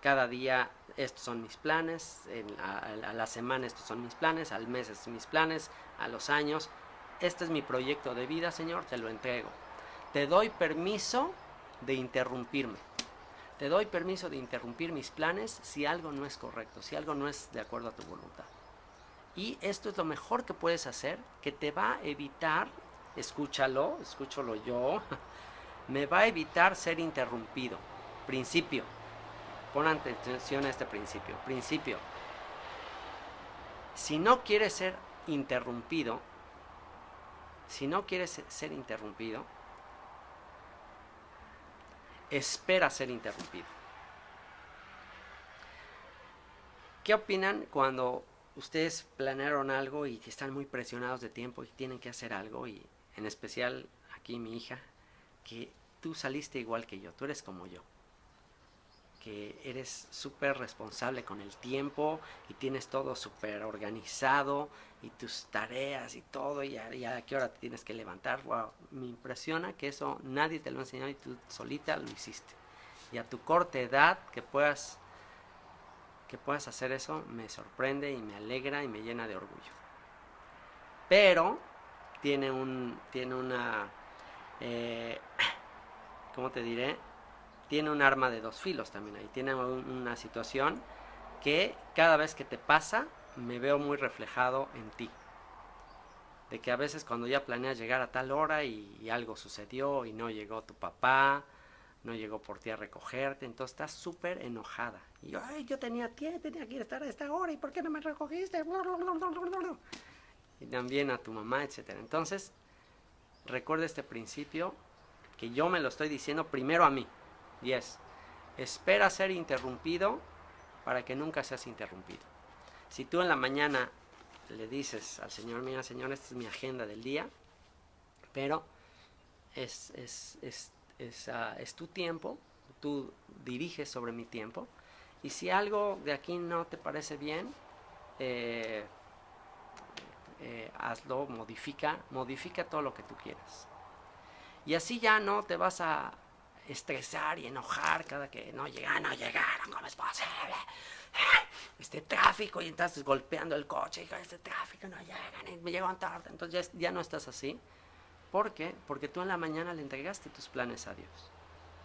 Speaker 1: Cada día estos son mis planes, a la semana estos son mis planes, al mes estos son mis planes, a los años. este es mi proyecto de vida, Señor, te lo entrego. Te doy permiso de interrumpirme. Te doy permiso de interrumpir mis planes si algo no es correcto, si algo no es de acuerdo a tu voluntad. Y esto es lo mejor que puedes hacer, que te va a evitar, escúchalo yo, me va a evitar ser interrumpido. Principio. Pon atención a este principio. Principio. Si no quieres ser interrumpido, espera ser interrumpido. ¿Qué opinan cuando ustedes planearon algo y están muy presionados de tiempo y tienen que hacer algo? Y en especial aquí mi hija, que tú saliste igual que yo, tú eres como yo, que eres súper responsable con el tiempo y tienes todo súper organizado y tus tareas y todo, y a qué hora te tienes que levantar. Wow, me impresiona que eso nadie te lo ha enseñado y tú solita lo hiciste. Y a tu corta edad que puedas hacer eso me sorprende y me alegra y me llena de orgullo. Pero tiene una ¿cómo te diré? Tiene un arma de dos filos también ahí. Tiene una situación que cada vez que te pasa me veo muy reflejado en ti. De que a veces cuando ya planeas llegar a tal hora y algo sucedió y no llegó tu papá, no llegó por ti a recogerte, entonces estás súper enojada. Y yo tenía que estar a esta hora, ¿y por qué no me recogiste? Y también a tu mamá, etcétera. Entonces, recuerda este principio que yo me lo estoy diciendo primero a mí. Y espera ser interrumpido para que nunca seas interrumpido. Si tú en la mañana le dices al Señor, mira Señor, esta es mi agenda del día, pero es tu tiempo, tú diriges sobre mi tiempo, y si algo de aquí no te parece bien, hazlo, modifica todo lo que tú quieras. Y así ya no te vas a estresar y enojar cada que no llegaron, ¿cómo es posible? Este tráfico, y estás golpeando el coche, y este tráfico no llegan, y me llegan tarde. Entonces ya no estás así. ¿Por qué? Porque tú en la mañana le entregaste tus planes a Dios.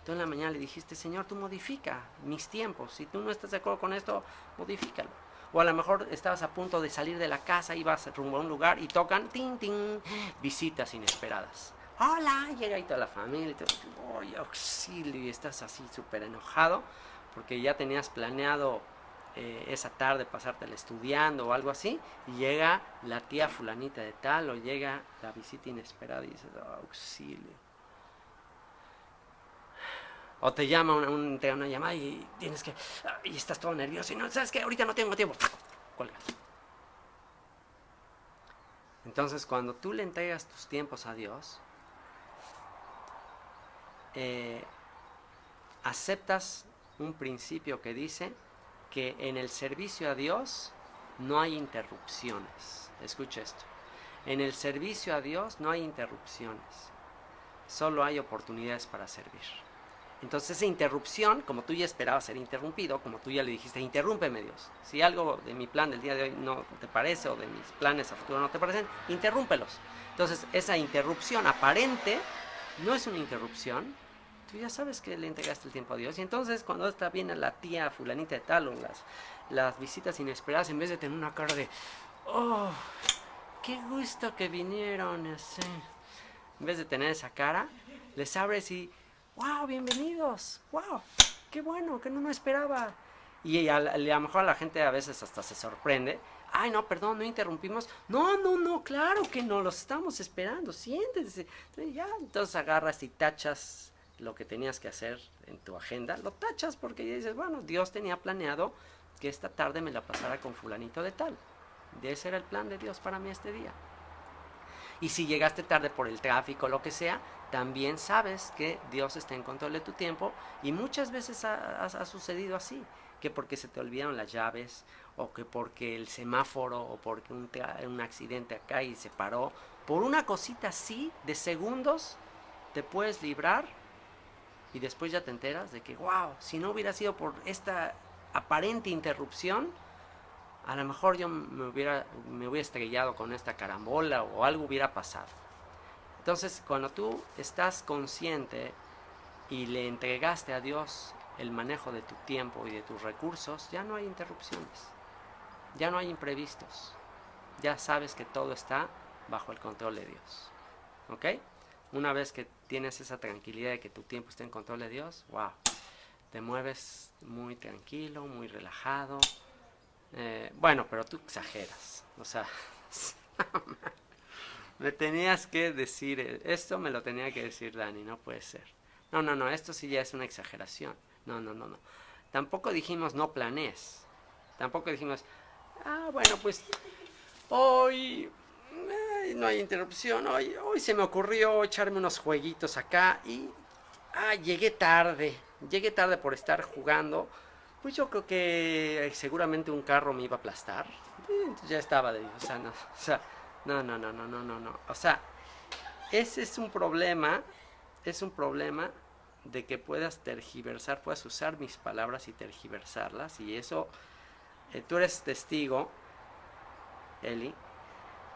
Speaker 1: Tú en la mañana le dijiste, Señor, tú modifica mis tiempos. Si tú no estás de acuerdo con esto, modifícalo. O a lo mejor estabas a punto de salir de la casa, ibas rumbo a un lugar y tocan, tin, tin, visitas inesperadas. Hola, llega ahí toda la familia, y te auxilio, y estás así súper enojado porque ya tenías planeado esa tarde pasártela estudiando o algo así, y llega la tía fulanita de tal, o llega la visita inesperada y dices, auxilio. O te llama una llamada y tienes que, y estás todo nervioso y no, ¿sabes qué? Ahorita no tengo tiempo. Cuelgas. Entonces, cuando tú le entregas tus tiempos a Dios, aceptas un principio que dice que en el servicio a Dios no hay interrupciones. Escucha esto. En el servicio a Dios no hay interrupciones. Solo hay oportunidades para servir. Entonces esa interrupción, como tú ya esperabas ser interrumpido, como tú ya le dijiste, interrúmpeme Dios. Si algo de mi plan del día de hoy no te parece, o de mis planes a futuro no te parecen, interrúmpelos. Entonces esa interrupción aparente no es una interrupción. Tú ya sabes que le entregaste el tiempo a Dios. Y entonces cuando está viene la tía fulanita de tal, o las visitas inesperadas, en vez de tener una cara de, oh, qué gusto que vinieron, así, en vez de tener esa cara, les abres y, wow, bienvenidos, wow, qué bueno, que no me esperaba. Y a lo mejor a la gente a veces hasta se sorprende. Ay, no, perdón, no interrumpimos. No, claro que no, los estamos esperando, siéntense. Ya, entonces agarras y tachas lo que tenías que hacer en tu agenda. Lo tachas porque ya dices, bueno, Dios tenía planeado que esta tarde me la pasara con fulanito de tal. De ese era el plan de Dios para mí este día. Y si llegaste tarde por el tráfico o lo que sea, también sabes que Dios está en control de tu tiempo. Y muchas veces ha sucedido así, que porque se te olvidaron las llaves, o que porque el semáforo, o porque un accidente acá y se paró, por una cosita así de segundos te puedes librar, y después ya te enteras de que, wow, si no hubiera sido por esta aparente interrupción, a lo mejor yo me hubiera estrellado con esta carambola o algo hubiera pasado. Entonces, cuando tú estás consciente y le entregaste a Dios el manejo de tu tiempo y de tus recursos, ya no hay interrupciones, ya no hay imprevistos, ya sabes que todo está bajo el control de Dios. ¿Ok? Una vez que tienes esa tranquilidad de que tu tiempo está en control de Dios, wow, te mueves muy tranquilo, muy relajado. Bueno, pero tú exageras, o sea, me tenías que decir, esto me lo tenía que decir Dani, no puede ser. No, no, no, esto sí ya es una exageración. No, no, no, no. Tampoco dijimos no planees. Tampoco dijimos, bueno, pues hoy no hay interrupción. Hoy se me ocurrió echarme unos jueguitos acá y llegué tarde. Llegué tarde por estar jugando. Pues yo creo que seguramente un carro me iba a aplastar. Entonces ya estaba de, o sea, no, o sea, no, no, no, no, no, no, no. O sea, ese es un problema de que puedas tergiversar, puedas usar mis palabras y tergiversarlas, y eso, tú eres testigo, Eli,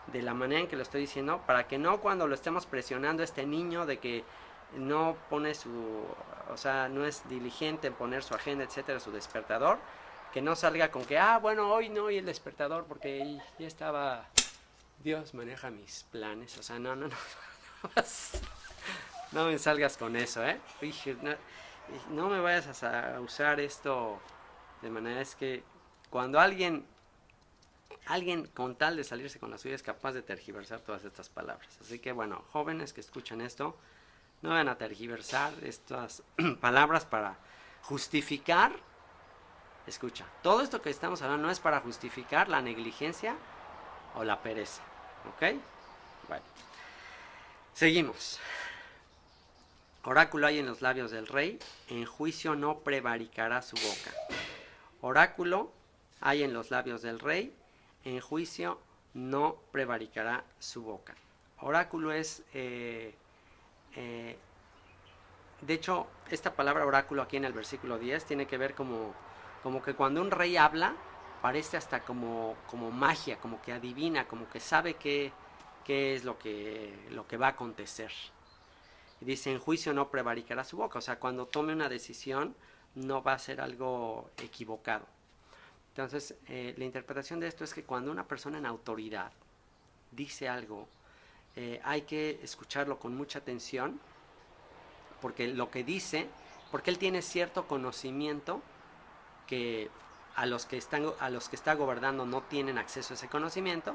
Speaker 1: de la manera en que lo estoy diciendo, para que no cuando lo estemos presionando a este niño de que no pone o sea, no es diligente en poner su agenda, etcétera, su despertador, que no salga con que, bueno, hoy no, y el despertador, porque ya estaba, Dios maneja mis planes, o sea, no, no, no, no me salgas con eso, no me vayas a usar esto de manera, es que cuando alguien con tal de salirse con la suya es capaz de tergiversar todas estas palabras. Así que bueno, jóvenes que escuchan esto, no van a tergiversar estas palabras para justificar. Escucha, todo esto que estamos hablando no es para justificar la negligencia o la pereza, ¿ok? Bueno, seguimos. Oráculo hay en los labios del rey, en juicio no prevaricará su boca. Oráculo hay en los labios del rey, en juicio no prevaricará su boca. Oráculo es, de hecho, esta palabra oráculo aquí en el versículo 10 tiene que ver como que cuando un rey habla, parece hasta como magia, como que adivina, como que sabe qué es lo que va a acontecer. Y dice, en juicio no prevaricará su boca, o sea, cuando tome una decisión no va a ser algo equivocado. Entonces, la interpretación de esto es que cuando una persona en autoridad dice algo, hay que escucharlo con mucha atención, porque lo que dice, porque él tiene cierto conocimiento que a los que está gobernando no tienen acceso a ese conocimiento,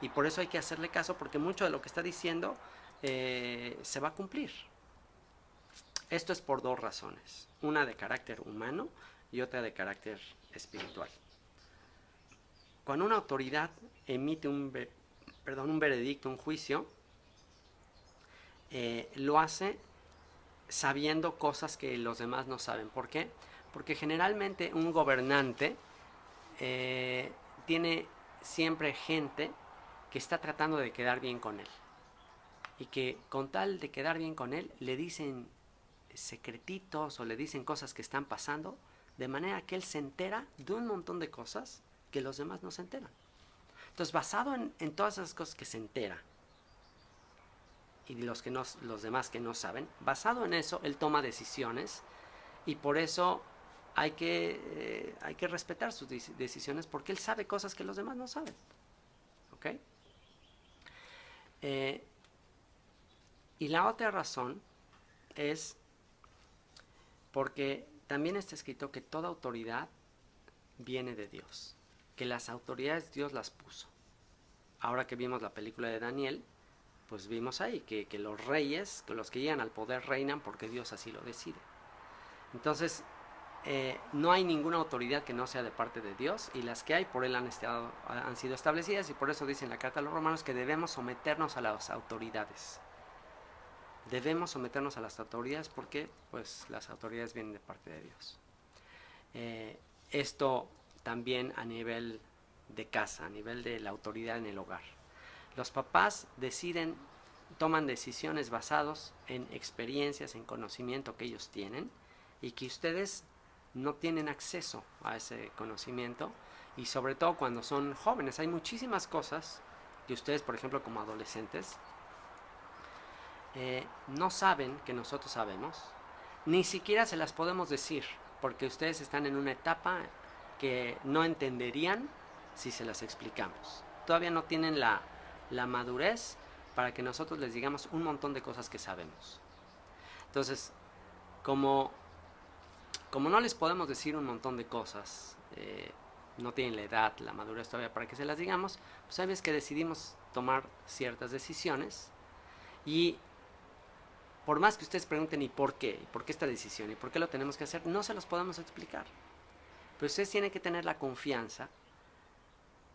Speaker 1: y por eso hay que hacerle caso, porque mucho de lo que está diciendo se va a cumplir. Esto es por dos razones, una de carácter humano y otra de carácter espiritual. Cuando una autoridad emite un veredicto, un juicio, lo hace sabiendo cosas que los demás no saben. ¿Por qué? Porque generalmente un gobernante tiene siempre gente que está tratando de quedar bien con él. Y que con tal de quedar bien con él, le dicen secretitos o le dicen cosas que están pasando, de manera que él se entera de un montón de cosas que los demás no se enteran. Entonces, basado en todas esas cosas que se entera y los demás que no saben, basado en eso, él toma decisiones, y por eso hay que respetar sus decisiones, porque él sabe cosas que los demás no saben. ¿Ok? Y la otra razón es porque también está escrito que toda autoridad viene de Dios, que las autoridades Dios las puso. Ahora que vimos la película de Daniel, pues vimos ahí que los reyes, que los que llegan al poder reinan porque Dios así lo decide. Entonces, no hay ninguna autoridad que no sea de parte de Dios, y las que hay por él han sido establecidas, y por eso dice en la carta a los romanos que debemos someternos a las autoridades. Debemos someternos a las autoridades porque pues las autoridades vienen de parte de Dios. Esto también a nivel de casa, a nivel de la autoridad en el hogar. Los papás toman decisiones basados en experiencias, en conocimiento que ellos tienen, y que ustedes no tienen acceso a ese conocimiento, Y sobre todo cuando son jóvenes. Hay muchísimas cosas que ustedes, por ejemplo, como adolescentes, no saben que nosotros sabemos. Ni siquiera se las podemos decir, porque ustedes están en una etapa que no entenderían si se las explicamos. Todavía no tienen la madurez para que nosotros les digamos un montón de cosas que sabemos. Entonces, como no les podemos decir un montón de cosas, no tienen la edad, la madurez todavía para que se las digamos, pues hay veces que decidimos tomar ciertas decisiones y por más que ustedes pregunten ¿y por qué? ¿Y por qué esta decisión? ¿Y por qué lo tenemos que hacer? No se los podemos explicar. Pero ustedes tienen que tener la confianza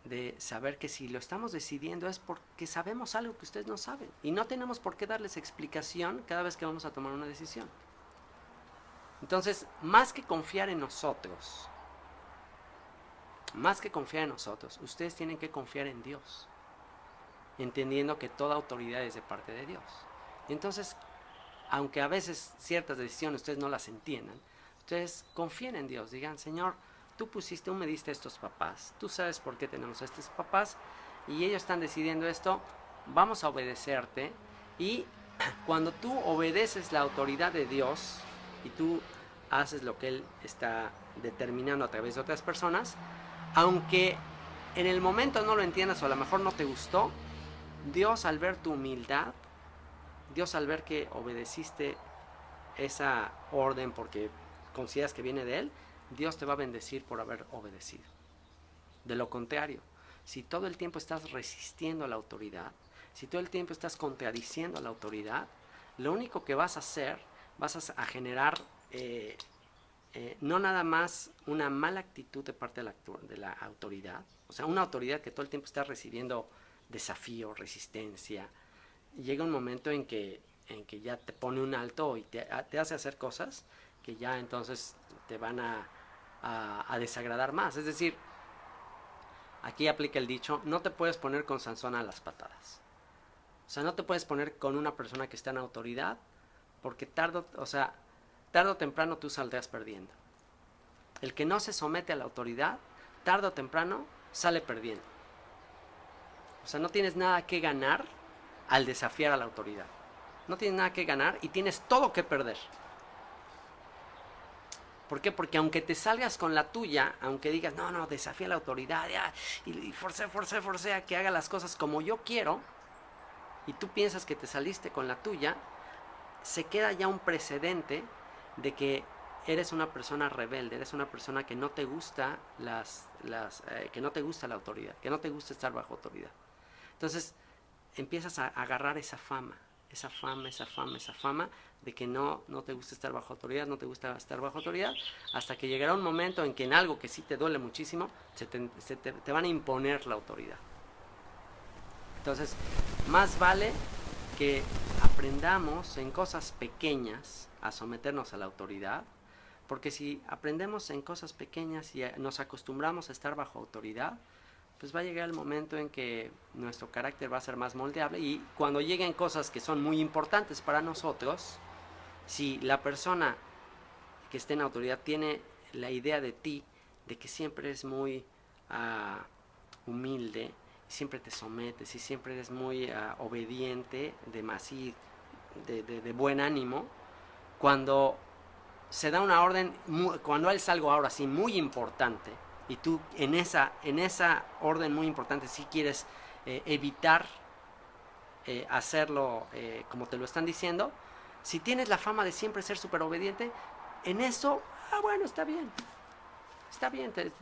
Speaker 1: de saber que si lo estamos decidiendo es porque sabemos algo que ustedes no saben. Y no tenemos por qué darles explicación cada vez que vamos a tomar una decisión. Entonces, más que confiar en nosotros, ustedes tienen que confiar en Dios, entendiendo que toda autoridad es de parte de Dios. Y entonces, aunque a veces ciertas decisiones ustedes no las entiendan, ustedes confíen en Dios, digan, Señor, tú me diste a estos papás, tú sabes por qué tenemos a estos papás, y ellos están decidiendo esto, vamos a obedecerte, y cuando tú obedeces la autoridad de Dios, y tú haces lo que Él está determinando a través de otras personas, aunque en el momento no lo entiendas o a lo mejor no te gustó, Dios al ver tu humildad, Dios al ver que obedeciste esa orden porque consideras que viene de Él, Dios te va a bendecir por haber obedecido. De lo contrario, si todo el tiempo estás resistiendo a la autoridad, si todo el tiempo estás contradiciendo a la autoridad, lo único que vas a hacer, vas a generar no nada más una mala actitud de parte de la autoridad, o sea, una autoridad que todo el tiempo está recibiendo desafío, resistencia, y llega un momento en que ya te pone un alto y te hace hacer cosas que ya entonces te van a desagradar más. Es decir, aquí aplica el dicho, no te puedes poner con Sansón a las patadas. O sea, no te puedes poner con una persona que está en autoridad, porque tarde o temprano tú saldrás perdiendo. El que no se somete a la autoridad, tarde o temprano sale perdiendo. O sea, no tienes nada que ganar al desafiar a la autoridad. No tienes nada que ganar y tienes todo que perder. ¿Por qué? Porque aunque te salgas con la tuya, aunque digas, no, desafía a la autoridad, ya, y forcé a que haga las cosas como yo quiero, y tú piensas que te saliste con la tuya, se queda ya un precedente de que eres una persona rebelde, eres una persona que no te gusta que no te gusta la autoridad, que no te gusta estar bajo autoridad. Entonces empiezas a agarrar esa fama de que no te gusta estar bajo autoridad, hasta que llegará un momento en que en algo que sí te duele muchísimo, te van a imponer la autoridad. Entonces, más vale que aprendamos en cosas pequeñas a someternos a la autoridad, porque si aprendemos en cosas pequeñas y nos acostumbramos a estar bajo autoridad, pues va a llegar el momento en que nuestro carácter va a ser más moldeable, y cuando lleguen cosas que son muy importantes para nosotros, si la persona que esté en autoridad tiene la idea de ti, de que siempre eres muy humilde, siempre te sometes y siempre eres muy obediente, de buen ánimo, cuando se da una orden, cuando es algo ahora sí muy importante, y tú en esa orden muy importante si quieres evitar hacerlo como te lo están diciendo, si tienes la fama de siempre ser súper obediente, en eso, bueno, está bien,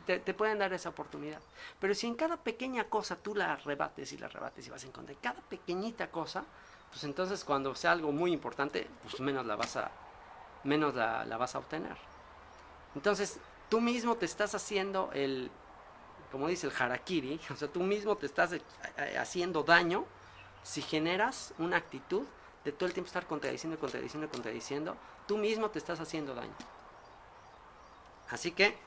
Speaker 1: te pueden dar esa oportunidad. Pero si en cada pequeña cosa tú la rebates y vas en contra de cada pequeñita cosa, pues entonces cuando sea algo muy importante, pues menos la vas a obtener. Entonces tú mismo te estás haciendo como dice el harakiri, o sea, tú mismo te estás haciendo daño si generas una actitud de todo el tiempo estar contradiciendo, tú mismo te estás haciendo daño. Así que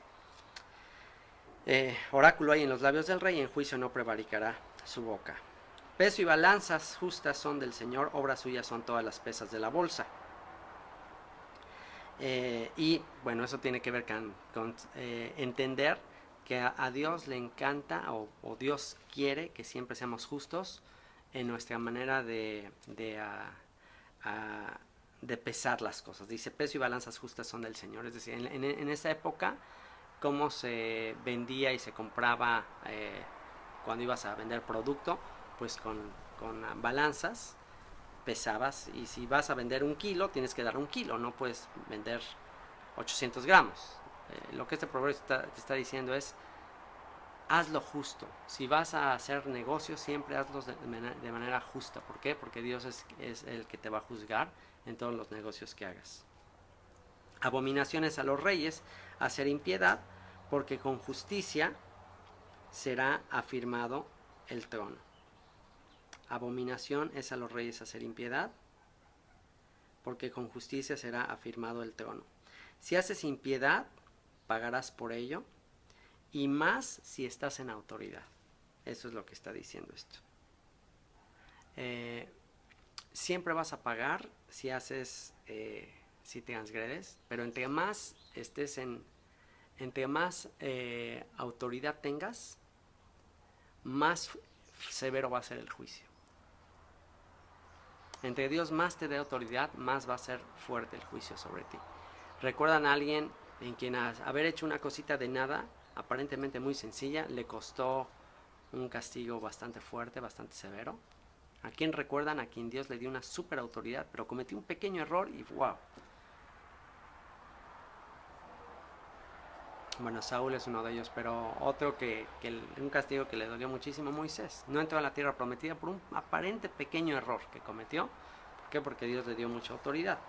Speaker 1: oráculo hay en los labios del rey, y en juicio no prevaricará su boca. Peso y balanzas justas son del Señor, obras suyas son todas las pesas de la bolsa. Y bueno, eso tiene que ver con entender que a Dios le encanta o Dios quiere que siempre seamos justos en nuestra manera de pesar las cosas. Dice, peso y balanzas justas son del Señor. Es decir, en esa época, cómo se vendía y se compraba cuando ibas a vender producto, pues con balanzas pesabas, y si vas a vender 1 kilo, tienes que dar 1 kilo, no puedes vender 800 gramos. Lo que este proverbio te está diciendo es, haz lo justo. Si vas a hacer negocios, siempre hazlos de manera justa. ¿Por qué? Porque Dios es el que te va a juzgar en todos los negocios que hagas. Abominaciones a los reyes, hacer impiedad, porque con justicia será afirmado el trono. Abominación es a los reyes hacer impiedad, porque con justicia será afirmado el trono. Si haces impiedad, pagarás por ello, y más si estás en autoridad. Eso es lo que está diciendo esto. Siempre vas a pagar si haces, si transgredes, pero entre más estés entre más autoridad tengas, más severo va a ser el juicio. Entre Dios más te dé autoridad, más va a ser fuerte el juicio sobre ti. ¿Recuerdan a alguien en quien haber hecho una cosita de nada, aparentemente muy sencilla, le costó un castigo bastante fuerte, bastante severo? ¿A quién recuerdan? A quien Dios le dio una super autoridad, pero cometió un pequeño error y wow. Bueno, Saúl es uno de ellos, pero otro un castigo que le dolió muchísimo, Moisés. No entró a la tierra prometida por un aparente pequeño error que cometió. ¿Por qué? Porque Dios le dio mucha autoridad.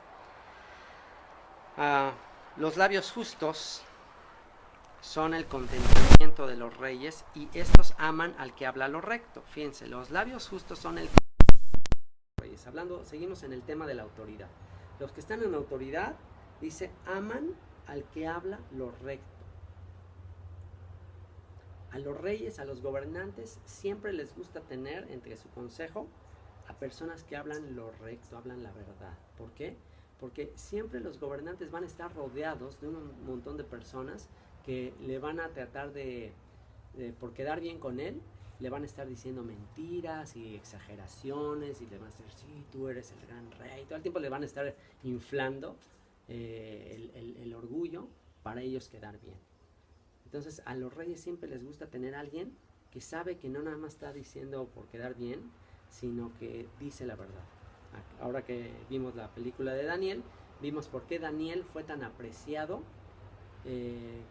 Speaker 1: Los labios justos son el contentamiento de los reyes, y estos aman al que habla lo recto. Fíjense, los labios justos son el reyes. Seguimos en el tema de la autoridad. Los que están en autoridad, dice, aman al que habla lo recto. A los reyes, a los gobernantes, siempre les gusta tener entre su consejo a personas que hablan lo recto, hablan la verdad. ¿Por qué? Porque siempre los gobernantes van a estar rodeados de un montón de personas que le van a tratar por quedar bien con él, le van a estar diciendo mentiras y exageraciones, y le van a decir, sí, tú eres el gran rey. Todo el tiempo le van a estar inflando el orgullo para ellos quedar bien. Entonces a los reyes siempre les gusta tener a alguien que sabe que no nada más está diciendo por quedar bien, sino que dice la verdad. Ahora que vimos la película de Daniel, vimos por qué Daniel fue tan apreciado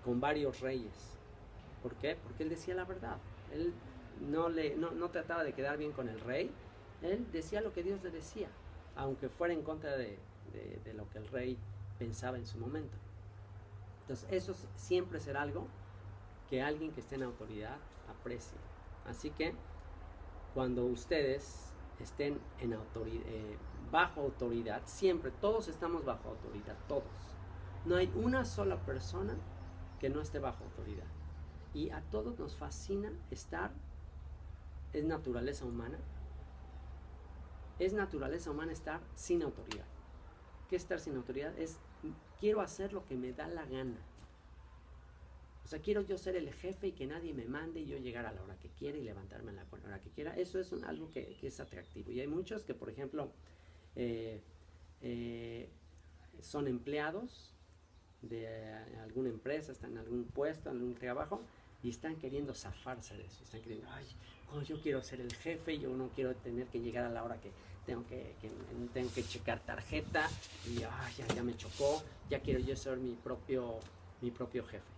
Speaker 1: con varios reyes. ¿Por qué? Porque él decía la verdad. Él no trataba de quedar bien con el rey, él decía lo que Dios le decía, aunque fuera en contra de lo que el rey pensaba en su momento. Entonces eso siempre será algo que alguien que esté en autoridad aprecie. Así que cuando ustedes estén bajo autoridad, siempre, todos estamos bajo autoridad, todos. No hay una sola persona que no esté bajo autoridad. Y a todos nos fascina es naturaleza humana. Es naturaleza humana estar sin autoridad. ¿Qué es estar sin autoridad? Quiero hacer lo que me da la gana. O sea, quiero yo ser el jefe y que nadie me mande, y yo llegar a la hora que quiera y levantarme a la hora que quiera. Eso es algo que es atractivo. Y hay muchos que, por ejemplo, son empleados de alguna empresa, están en algún puesto, en algún trabajo, y están queriendo zafarse de eso. Están queriendo, yo quiero ser el jefe, yo no quiero tener que llegar a la hora que tengo que checar tarjeta, y ya me chocó, ya quiero yo ser mi propio jefe.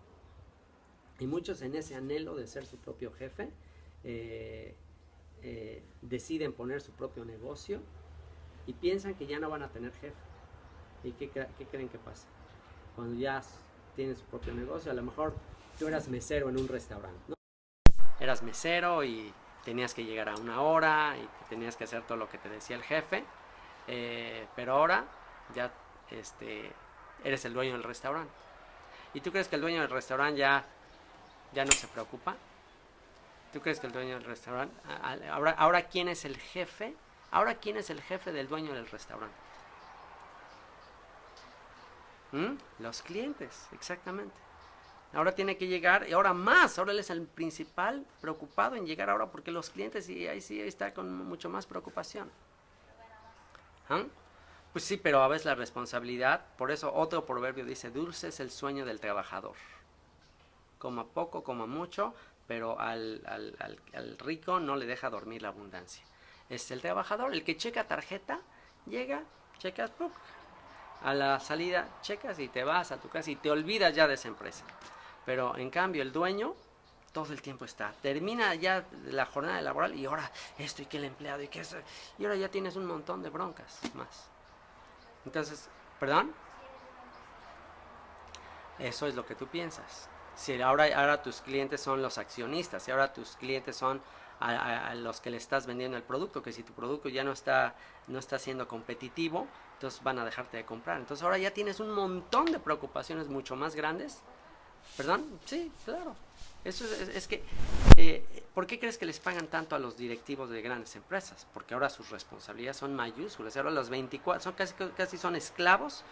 Speaker 1: Y muchos, en ese anhelo de ser su propio jefe, deciden poner su propio negocio y piensan que ya no van a tener jefe. ¿Y qué creen que pasa? Cuando ya tienes su propio negocio, a lo mejor tú eras mesero en un restaurante, ¿no? Eras mesero y tenías que llegar a una hora y tenías que hacer todo lo que te decía el jefe, pero ahora ya eres el dueño del restaurante. ¿Y tú crees que el dueño del restaurante ya no se preocupa? ¿Tú crees que el dueño del restaurante, ahora quién es el jefe? Ahora quién es el jefe del dueño del restaurante? Los clientes, exactamente. Ahora tiene que llegar, y ahora más, ahora él es el principal preocupado en llegar ahora porque los clientes, y ahí sí está con mucho más preocupación. ¿Ah? Pues sí, pero a veces la responsabilidad, por eso otro proverbio dice, dulce es el sueño del trabajador. Coma poco, coma mucho, pero al rico no le deja dormir la abundancia. Es el trabajador, el que checa tarjeta, llega, checas, ¡puc! A la salida checas y te vas a tu casa y te olvidas ya de esa empresa. Pero en cambio el dueño todo el tiempo está. Termina ya la jornada laboral y ahora esto y que el empleado y que eso. Y ahora ya tienes un montón de broncas más. Entonces, ¿perdón? Eso es lo que tú piensas. Si ahora tus clientes son los accionistas, si ahora tus clientes son a los que le estás vendiendo el producto, que si tu producto ya no está siendo competitivo, entonces van a dejarte de comprar. Entonces ahora ya tienes un montón de preocupaciones mucho más grandes. ¿Perdón? Sí, claro. Eso es que, ¿por qué crees que les pagan tanto a los directivos de grandes empresas? Porque ahora sus responsabilidades son mayúsculas. Ahora los 24, son casi son esclavos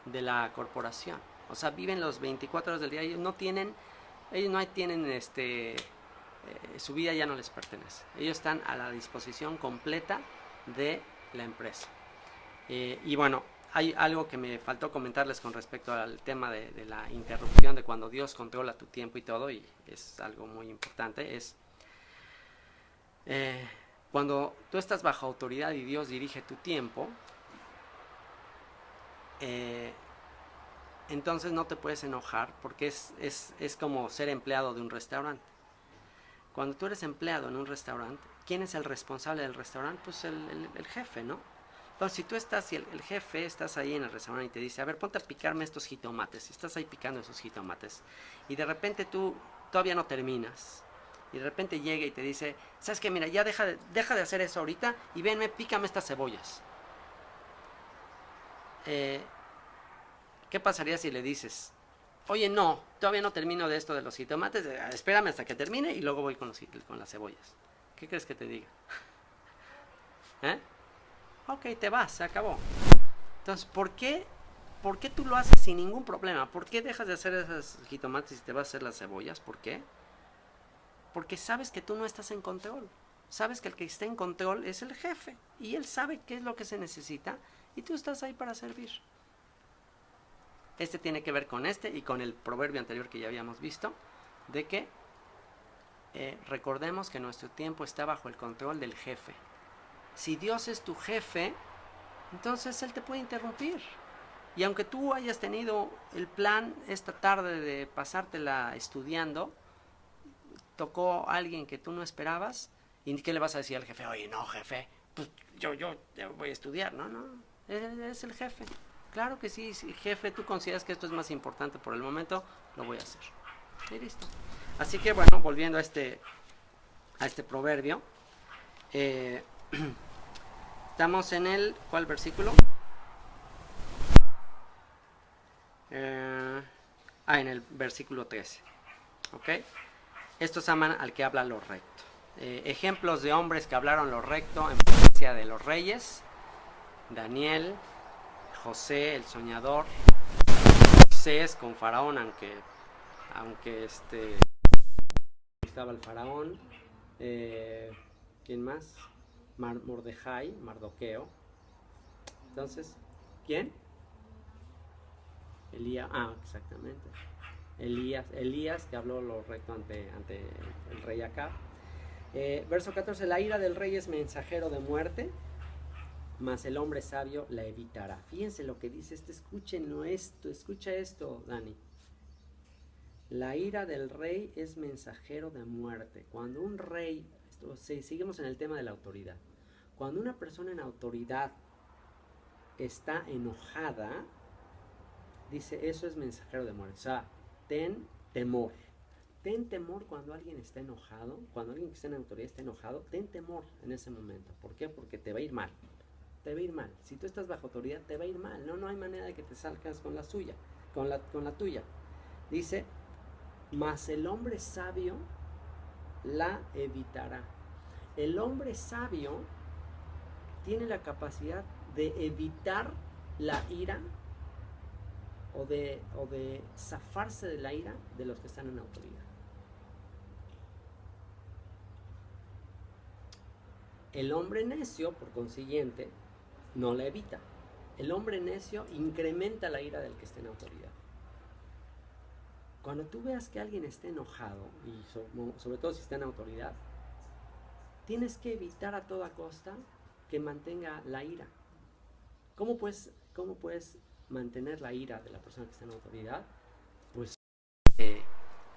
Speaker 1: de la corporación. O sea, viven los 24 horas del día. Ellos no tienen, su vida ya no les pertenece. Ellos están a la disposición completa de la empresa. Y bueno, hay algo que me faltó comentarles con respecto al tema de la interrupción, de cuando Dios controla tu tiempo y todo, y es algo muy importante, es cuando tú estás bajo autoridad y Dios dirige tu tiempo, entonces no te puedes enojar porque es como ser empleado de un restaurante. Cuando tú eres empleado en un restaurante, ¿quién es el responsable del restaurante? Pues el jefe, ¿no? Entonces, si tú estás, si el jefe, estás ahí en el restaurante y te dice, a ver, ponte a picarme estos jitomates, y estás ahí picando esos jitomates, y de repente tú todavía no terminas, y de repente llega y te dice, ¿sabes qué? Mira, ya deja de hacer eso ahorita, y venme, pícame estas cebollas. ¿Qué pasaría si le dices, oye, no, todavía no termino de esto de los jitomates, espérame hasta que termine y luego voy con las cebollas? ¿Qué crees que te diga? ¿Eh? Ok, te vas, se acabó. Entonces, ¿por qué tú lo haces sin ningún problema? ¿Por qué dejas de hacer esos jitomates y te vas a hacer las cebollas? ¿Por qué? Porque sabes que tú no estás en control. Sabes que el que está en control es el jefe. Y él sabe qué es lo que se necesita. Y tú estás ahí para servir. Este tiene que ver con este y con el proverbio anterior que ya habíamos visto. De que recordemos que nuestro tiempo está bajo el control del jefe. Si Dios es tu jefe, entonces Él te puede interrumpir. Y aunque tú hayas tenido el plan esta tarde de pasártela estudiando, tocó a alguien que tú no esperabas, ¿y qué le vas a decir al jefe? Oye, no, jefe, pues yo voy a estudiar. No, es el jefe. Claro que sí, jefe, tú consideras que esto es más importante por el momento, lo voy a hacer. Y listo. Así que bueno, volviendo a este proverbio, estamos en el, ¿cuál versículo? En el versículo 13. ¿Ok? Estos aman al que habla lo recto. Ejemplos de hombres que hablaron lo recto en presencia de los reyes: Daniel, José el soñador, Moisés con Faraón, aunque estaba el Faraón. ¿Quién más? Mardoqueo. Entonces, ¿quién? Elías, exactamente. Elías que habló lo recto ante el rey Acab. Verso 14, la ira del rey es mensajero de muerte, mas el hombre sabio la evitará. Fíjense lo que dice escucha esto, Dani. La ira del rey es mensajero de muerte. Cuando un rey, seguimos en el tema de la autoridad, cuando una persona en autoridad está enojada, dice, eso es mensajero de muerte. O sea, ten temor. Ten temor cuando alguien está enojado, cuando alguien que está en autoridad está enojado, ten temor en ese momento. ¿Por qué? Porque te va a ir mal. Te va a ir mal. Si tú estás bajo autoridad, te va a ir mal. No hay manera de que te salgas con la suya, con la tuya. Dice, mas el hombre sabio la evitará. El hombre sabio tiene la capacidad de evitar la ira o de zafarse de la ira de los que están en autoridad. El hombre necio, por consiguiente, no la evita. El hombre necio incrementa la ira del que está en autoridad. Cuando tú veas que alguien está enojado, y sobre todo si está en autoridad, tienes que evitar a toda costa que mantenga la ira. ¿Cómo puedes mantener la ira de la persona que está en autoridad? Pues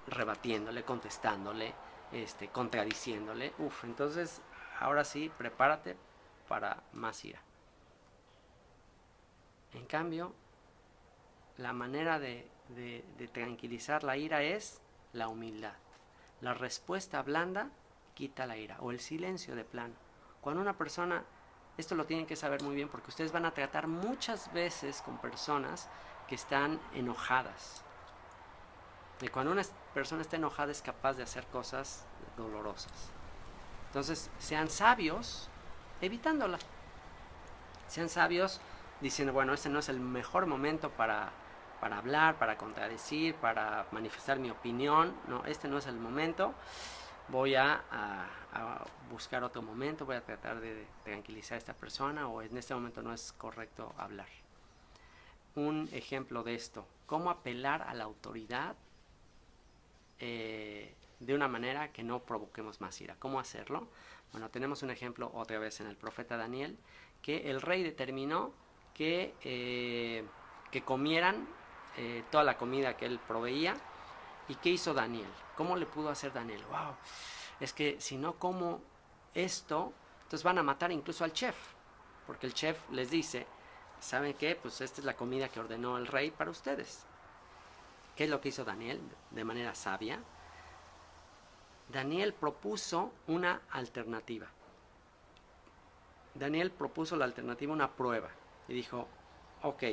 Speaker 1: rebatiéndole, contestándole, contradiciéndole. Entonces, ahora sí, prepárate para más ira. En cambio, la manera de tranquilizar la ira es la humildad. La respuesta blanda quita la ira, o el silencio de plano. Cuando una persona, esto lo tienen que saber muy bien porque ustedes van a tratar muchas veces con personas que están enojadas. Y cuando una persona está enojada es capaz de hacer cosas dolorosas. Entonces, sean sabios evitándola. Sean sabios diciendo, bueno, este no es el mejor momento para hablar, para contradecir, para manifestar mi opinión. No, este no es el momento. Voy a buscar otro momento, voy a tratar de tranquilizar a esta persona, o en este momento no es correcto hablar. Un ejemplo de esto, cómo apelar a la autoridad de una manera que no provoquemos más ira. ¿Cómo hacerlo? Bueno, tenemos un ejemplo otra vez en el profeta Daniel, que el rey determinó que comieran toda la comida que él proveía. ¿Y qué hizo Daniel? ¿Cómo le pudo hacer Daniel? ¡Wow! Es que si no como esto, entonces van a matar incluso al chef. Porque el chef les dice, ¿saben qué? Pues esta es la comida que ordenó el rey para ustedes. ¿Qué es lo que hizo Daniel de manera sabia? Daniel propuso una alternativa. Daniel propuso la alternativa, una prueba. Y dijo, ok,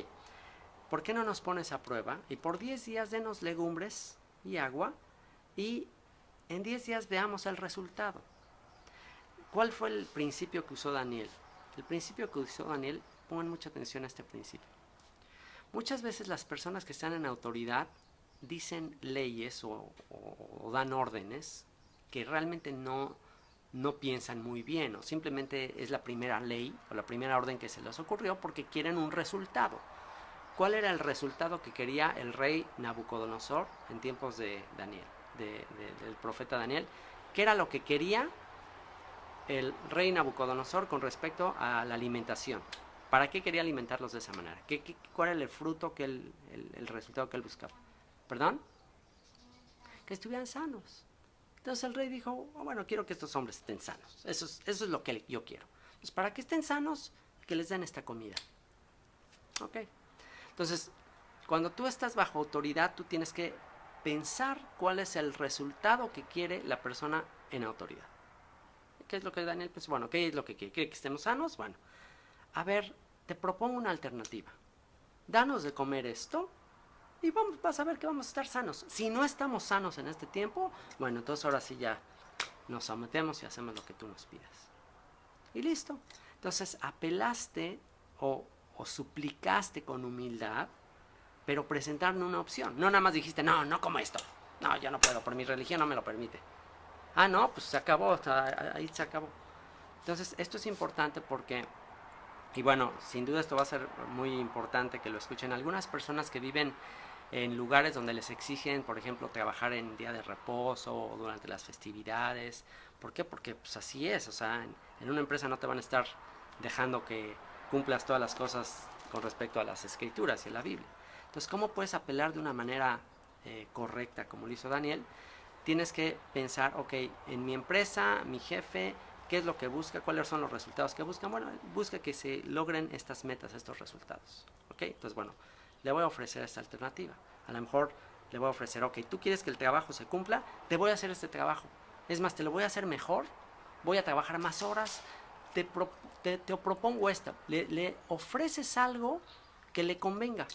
Speaker 1: ¿por qué no nos pones a prueba? Y por 10 días denos legumbres y agua, y en 10 días veamos el resultado. ¿Cuál fue el principio que usó Daniel? El principio que usó Daniel, pongan mucha atención a este principio. Muchas veces las personas que están en autoridad dicen leyes o dan órdenes que realmente no piensan muy bien, o simplemente es la primera ley o la primera orden que se les ocurrió porque quieren un resultado. ¿Cuál era el resultado que quería el rey Nabucodonosor en tiempos de Daniel, del profeta Daniel? ¿Qué era lo que quería el rey Nabucodonosor con respecto a la alimentación? ¿Para qué quería alimentarlos de esa manera? ¿Cuál era el fruto, el resultado que él buscaba? ¿Perdón? Que estuvieran sanos. Entonces el rey dijo, bueno, quiero que estos hombres estén sanos. Eso es lo que yo quiero. Pues para que estén sanos, que les den esta comida. Ok. Entonces, cuando tú estás bajo autoridad, tú tienes que pensar cuál es el resultado que quiere la persona en autoridad. ¿Qué es lo que Daniel? Pues bueno, ¿qué es lo que quiere? ¿Quiere que estemos sanos? Bueno, a ver, te propongo una alternativa. Danos de comer esto y vas a ver que vamos a estar sanos. Si no estamos sanos en este tiempo, bueno, entonces ahora sí ya nos sometemos y hacemos lo que tú nos pidas. Y listo. Entonces apelaste o suplicaste con humildad, pero presentaron una opción. No nada más dijiste, no como esto. No, yo no puedo, por mi religión no me lo permite. Ah, no, pues se acabó, ahí se acabó. Entonces, esto es importante porque, y bueno, sin duda esto va a ser muy importante que lo escuchen. Algunas personas que viven en lugares donde les exigen, por ejemplo, trabajar en día de reposo o durante las festividades. ¿Por qué? Porque pues así es, o sea, en una empresa no te van a estar dejando que cumplas todas las cosas con respecto a las escrituras y a la Biblia. Entonces, ¿cómo puedes apelar de una manera correcta, como lo hizo Daniel? Tienes que pensar, ok, en mi empresa, mi jefe, ¿qué es lo que busca? ¿Cuáles son los resultados que buscan? Bueno, busca que se logren estas metas, estos resultados. ¿Ok? Entonces, bueno, le voy a ofrecer esta alternativa. A lo mejor le voy a ofrecer, ok, tú quieres que el trabajo se cumpla, te voy a hacer este trabajo. Es más, te lo voy a hacer mejor, voy a trabajar más horas, te propongo esto. Le ofreces algo que le convenga.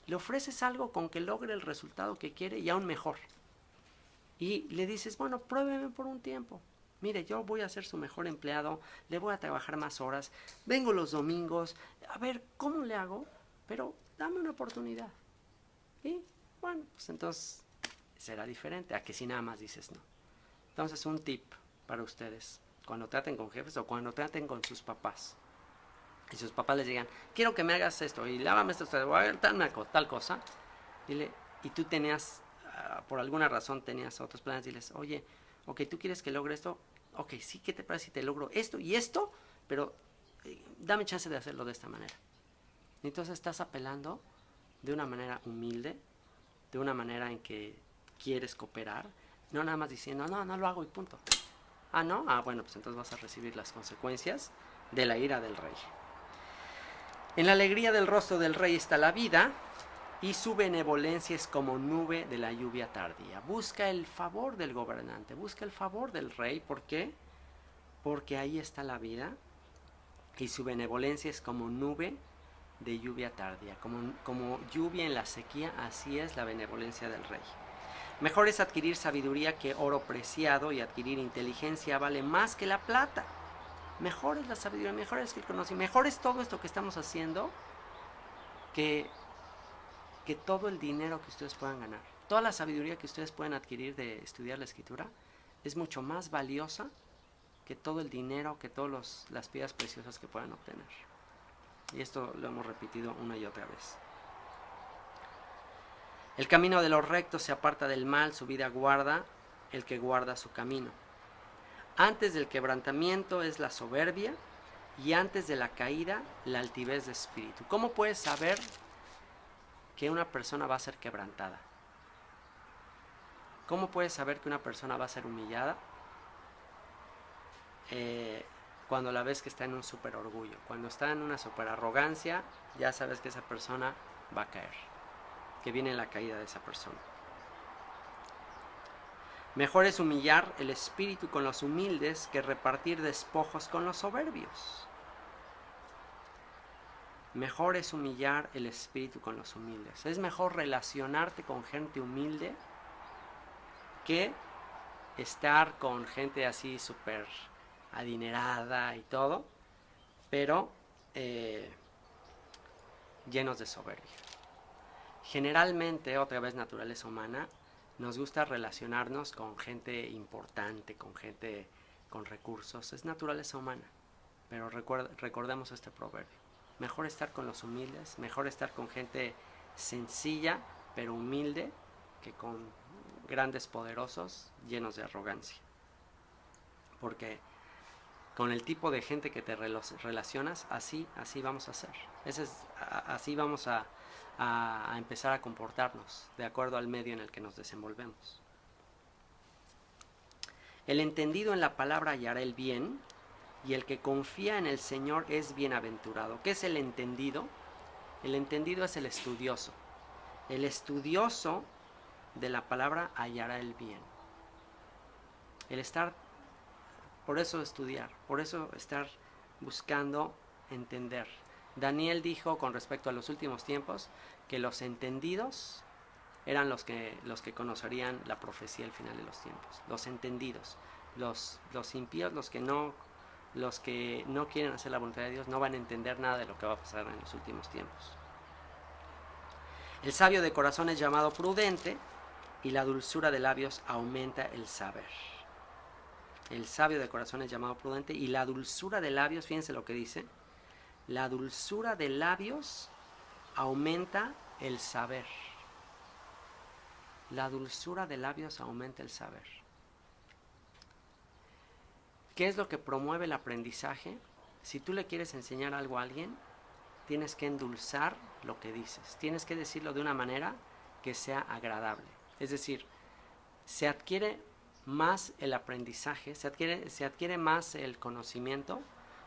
Speaker 1: Le ofreces algo con que logre el resultado que quiere y aún mejor. Y le dices, bueno, pruébeme por un tiempo. Mire, yo voy a ser su mejor empleado, le voy a trabajar más horas, vengo los domingos, a ver cómo le hago, pero dame una oportunidad. Y bueno, pues entonces será diferente a que si nada más dices no. Entonces un tip para ustedes, cuando traten con jefes o cuando traten con sus papás, y sus papás les digan, quiero que me hagas esto, y lávame esto, voy a tal cosa, dile, y tú tenías, por alguna razón tenías otros planes, diles, oye, ok, tú quieres que logre esto, ok, sí, ¿qué te parece si te logro esto y esto? Pero dame chance de hacerlo de esta manera. Y entonces estás apelando de una manera humilde, de una manera en que quieres cooperar, no nada más diciendo, no, no lo hago y punto. Ah, ¿no? Ah, bueno, pues entonces vas a recibir las consecuencias de la ira del rey. En la alegría del rostro del rey está la vida, y su benevolencia es como nube de la lluvia tardía. Busca el favor del gobernante, busca el favor del rey. ¿Por qué? Porque ahí está la vida, y su benevolencia es como nube de lluvia tardía. Como lluvia en la sequía, así es la benevolencia del rey. Mejor es adquirir sabiduría que oro preciado, y adquirir inteligencia vale más que la plata. Mejor es la sabiduría, mejor es el conocimiento, mejor es todo esto que estamos haciendo que todo el dinero que ustedes puedan ganar. Toda la sabiduría que ustedes pueden adquirir de estudiar la escritura es mucho más valiosa que todo el dinero, que todas las piedras preciosas que puedan obtener. Y esto lo hemos repetido una y otra vez. El camino de los rectos se aparta del mal, su vida guarda el que guarda su camino. Antes del quebrantamiento es la soberbia, y antes de la caída la altivez de espíritu. ¿Cómo puedes saber que una persona va a ser quebrantada? ¿Cómo puedes saber que una persona va a ser humillada? Cuando la ves que está en un super orgullo, cuando está en una super arrogancia, ya sabes que esa persona va a caer, que viene la caída de esa persona. Mejor es humillar el espíritu con los humildes que repartir despojos con los soberbios. Mejor es humillar el espíritu con los humildes. Es mejor relacionarte con gente humilde que estar con gente así súper adinerada y todo, pero llenos de soberbia. Generalmente, otra vez naturaleza humana, nos gusta relacionarnos con gente importante, con gente con recursos. Es naturaleza humana, pero recordemos este proverbio. Mejor estar con los humildes, mejor estar con gente sencilla pero humilde que con grandes poderosos llenos de arrogancia. Porque con el tipo de gente que te relacionas, así vamos a ser. Así vamos a empezar a comportarnos de acuerdo al medio en el que nos desenvolvemos. El entendido en la palabra hallará el bien, y el que confía en el Señor es bienaventurado. ¿Qué es el entendido? El entendido es el estudioso. El estudioso de la palabra hallará el bien. El estar, por eso estudiar, por eso estar buscando entender. Daniel dijo con respecto a los últimos tiempos que los entendidos eran los que conocerían la profecía al final de los tiempos. Los entendidos. Los impíos, los que no quieren hacer la voluntad de Dios, no van a entender nada de lo que va a pasar en los últimos tiempos. El sabio de corazón es llamado prudente, y la dulzura de labios aumenta el saber. El sabio de corazón es llamado prudente, y la dulzura de labios, fíjense lo que dice, la dulzura de labios aumenta el saber. La dulzura de labios aumenta el saber. ¿Qué es lo que promueve el aprendizaje? Si tú le quieres enseñar algo a alguien, tienes que endulzar lo que dices. Tienes que decirlo de una manera que sea agradable. Es decir, se adquiere más el aprendizaje, se adquiere más el conocimiento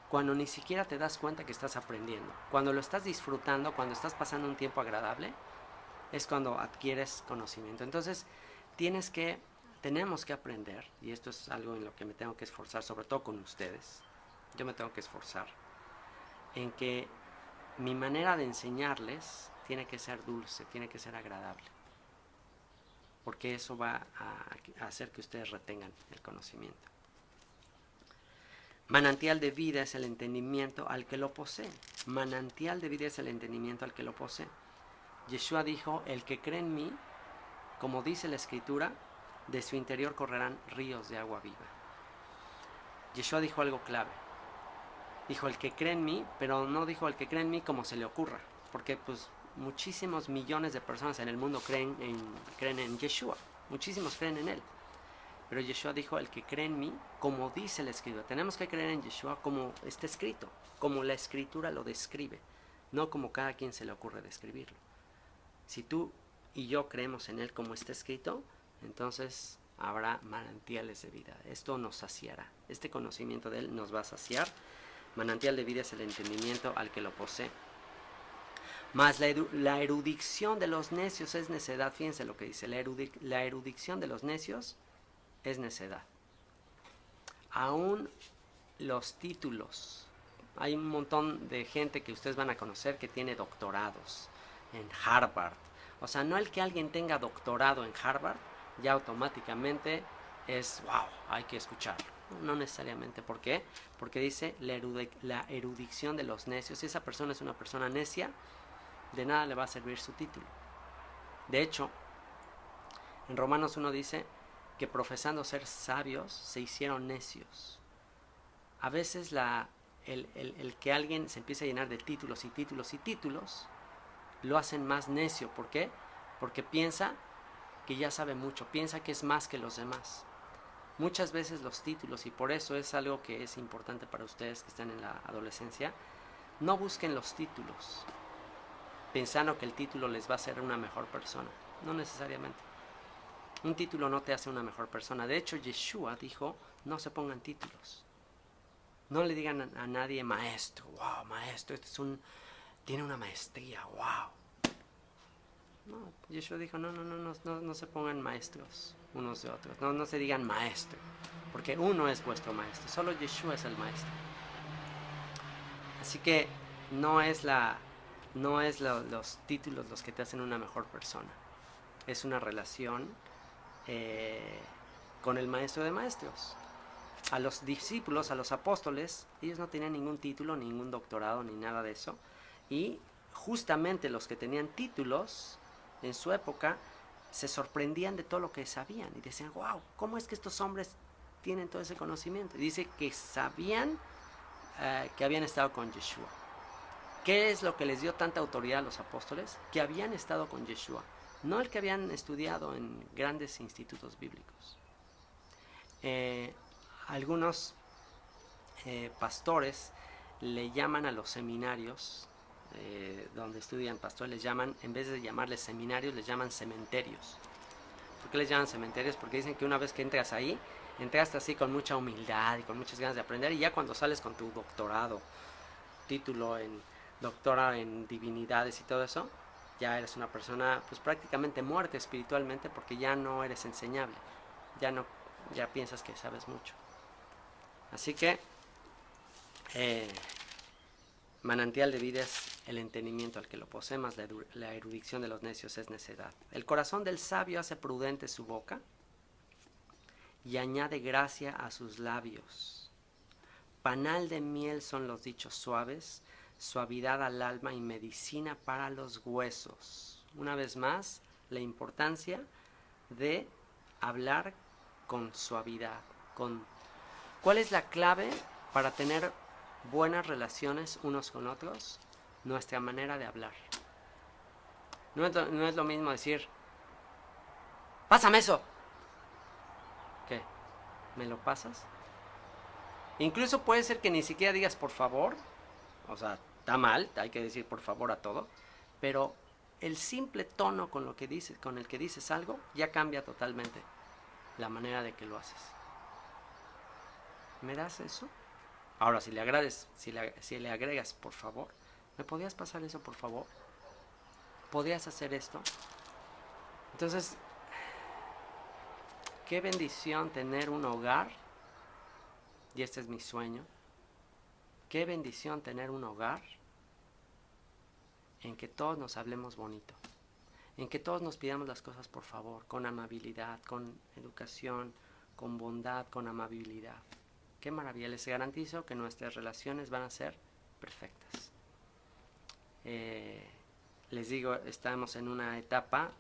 Speaker 1: cuando ni siquiera te das cuenta que estás aprendiendo. Cuando lo estás disfrutando, cuando estás pasando un tiempo agradable, es cuando adquieres conocimiento. Entonces, tenemos que aprender, y esto es algo en lo que me tengo que esforzar, sobre todo con ustedes. Yo me tengo que esforzar en que mi manera de enseñarles tiene que ser dulce, tiene que ser agradable, porque eso va a hacer que ustedes retengan el conocimiento. Manantial de vida es el entendimiento al que lo posee. Manantial de vida es el entendimiento al que lo posee. Yeshua dijo, el que cree en mí, como dice la Escritura, de su interior correrán ríos de agua viva. Yeshua dijo algo clave. Dijo el que cree en mí, pero no dijo el que cree en mí como se le ocurra, porque pues muchísimos millones de personas en el mundo creen en Yeshua, muchísimos creen en él. Pero Yeshua dijo el que cree en mí, como dice la Escritura. Tenemos que creer en Yeshua como está escrito, como la Escritura lo describe, no como cada quien se le ocurre describirlo. Si tú y yo creemos en él como está escrito, entonces habrá manantiales de vida. Esto nos saciará. Este conocimiento de él nos va a saciar. Manantial de vida es el entendimiento al que lo posee. Mas la erudición de los necios es necedad. Fíjense lo que dice. La erudición de los necios es necedad. Aún los títulos. Hay un montón de gente que ustedes van a conocer que tiene doctorados en Harvard. O sea, no el que alguien tenga doctorado en Harvard ya automáticamente es wow, hay que escucharlo. No necesariamente. ¿Por qué? Porque dice la erudición de los necios. Si esa persona es una persona necia, de nada le va a servir su título. De hecho, en Romanos 1 dice que profesando ser sabios se hicieron necios. A veces el que alguien se empiece a llenar de títulos y títulos y títulos lo hacen más necio. ¿Por qué? Porque piensa que ya sabe mucho, piensa que es más que los demás. Muchas veces los títulos, y por eso es algo que es importante para ustedes que están en la adolescencia, no busquen los títulos pensando que el título les va a hacer una mejor persona. No necesariamente. Un título no te hace una mejor persona. De hecho, Yeshua dijo, no se pongan títulos. No le digan a nadie maestro, wow, maestro, tiene una maestría, wow. No, Yeshua dijo, no se pongan maestros unos de otros. No se digan maestro, porque uno es vuestro maestro. Solo Yeshua es el maestro. Así que no es los títulos los que te hacen una mejor persona. Es una relación con el maestro de maestros. A los discípulos, a los apóstoles, ellos no tenían ningún título, ningún doctorado, ni nada de eso. Y justamente los que tenían títulos en su época se sorprendían de todo lo que sabían y decían, wow, ¿cómo es que estos hombres tienen todo ese conocimiento? Y dice que sabían que habían estado con Yeshua. ¿Qué es lo que les dio tanta autoridad a los apóstoles? Que habían estado con Yeshua, no el que habían estudiado en grandes institutos bíblicos. Algunos pastores le llaman a los seminarios donde estudian pastores, les llaman, en vez de llamarles seminarios, les llaman cementerios. ¿Por qué les llaman cementerios? Porque dicen que una vez que entras ahí, entraste así con mucha humildad y con muchas ganas de aprender, y ya cuando sales con tu doctorado, título en doctora en divinidades y todo eso, ya eres una persona pues prácticamente muerta espiritualmente, porque ya no eres enseñable, ya piensas que sabes mucho. Así que manantial de vida es el entendimiento al que lo posee, más la erudición de los necios es necedad. El corazón del sabio hace prudente su boca y añade gracia a sus labios. Panal de miel son los dichos suaves, suavidad al alma y medicina para los huesos. Una vez más, la importancia de hablar con suavidad. ¿Cuál es la clave para tener buenas relaciones unos con otros? Nuestra manera de hablar. No es lo mismo decir, pásame eso. ¿Qué? ¿Me lo pasas? Incluso puede ser que ni siquiera digas por favor. O sea, está mal, hay que decir por favor a todo. Pero el simple tono con el que dices algo ya cambia totalmente la manera de que lo haces. ¿Me das eso? Ahora, si le agregas por favor, ¿me podías pasar eso por favor? ¿Podías hacer esto? Entonces, qué bendición tener un hogar, y este es mi sueño, qué bendición tener un hogar en que todos nos hablemos bonito, en que todos nos pidamos las cosas por favor, con amabilidad, con educación, con bondad, con amabilidad. Qué maravilla, les garantizo que nuestras relaciones van a ser perfectas. les digo, estamos en una etapa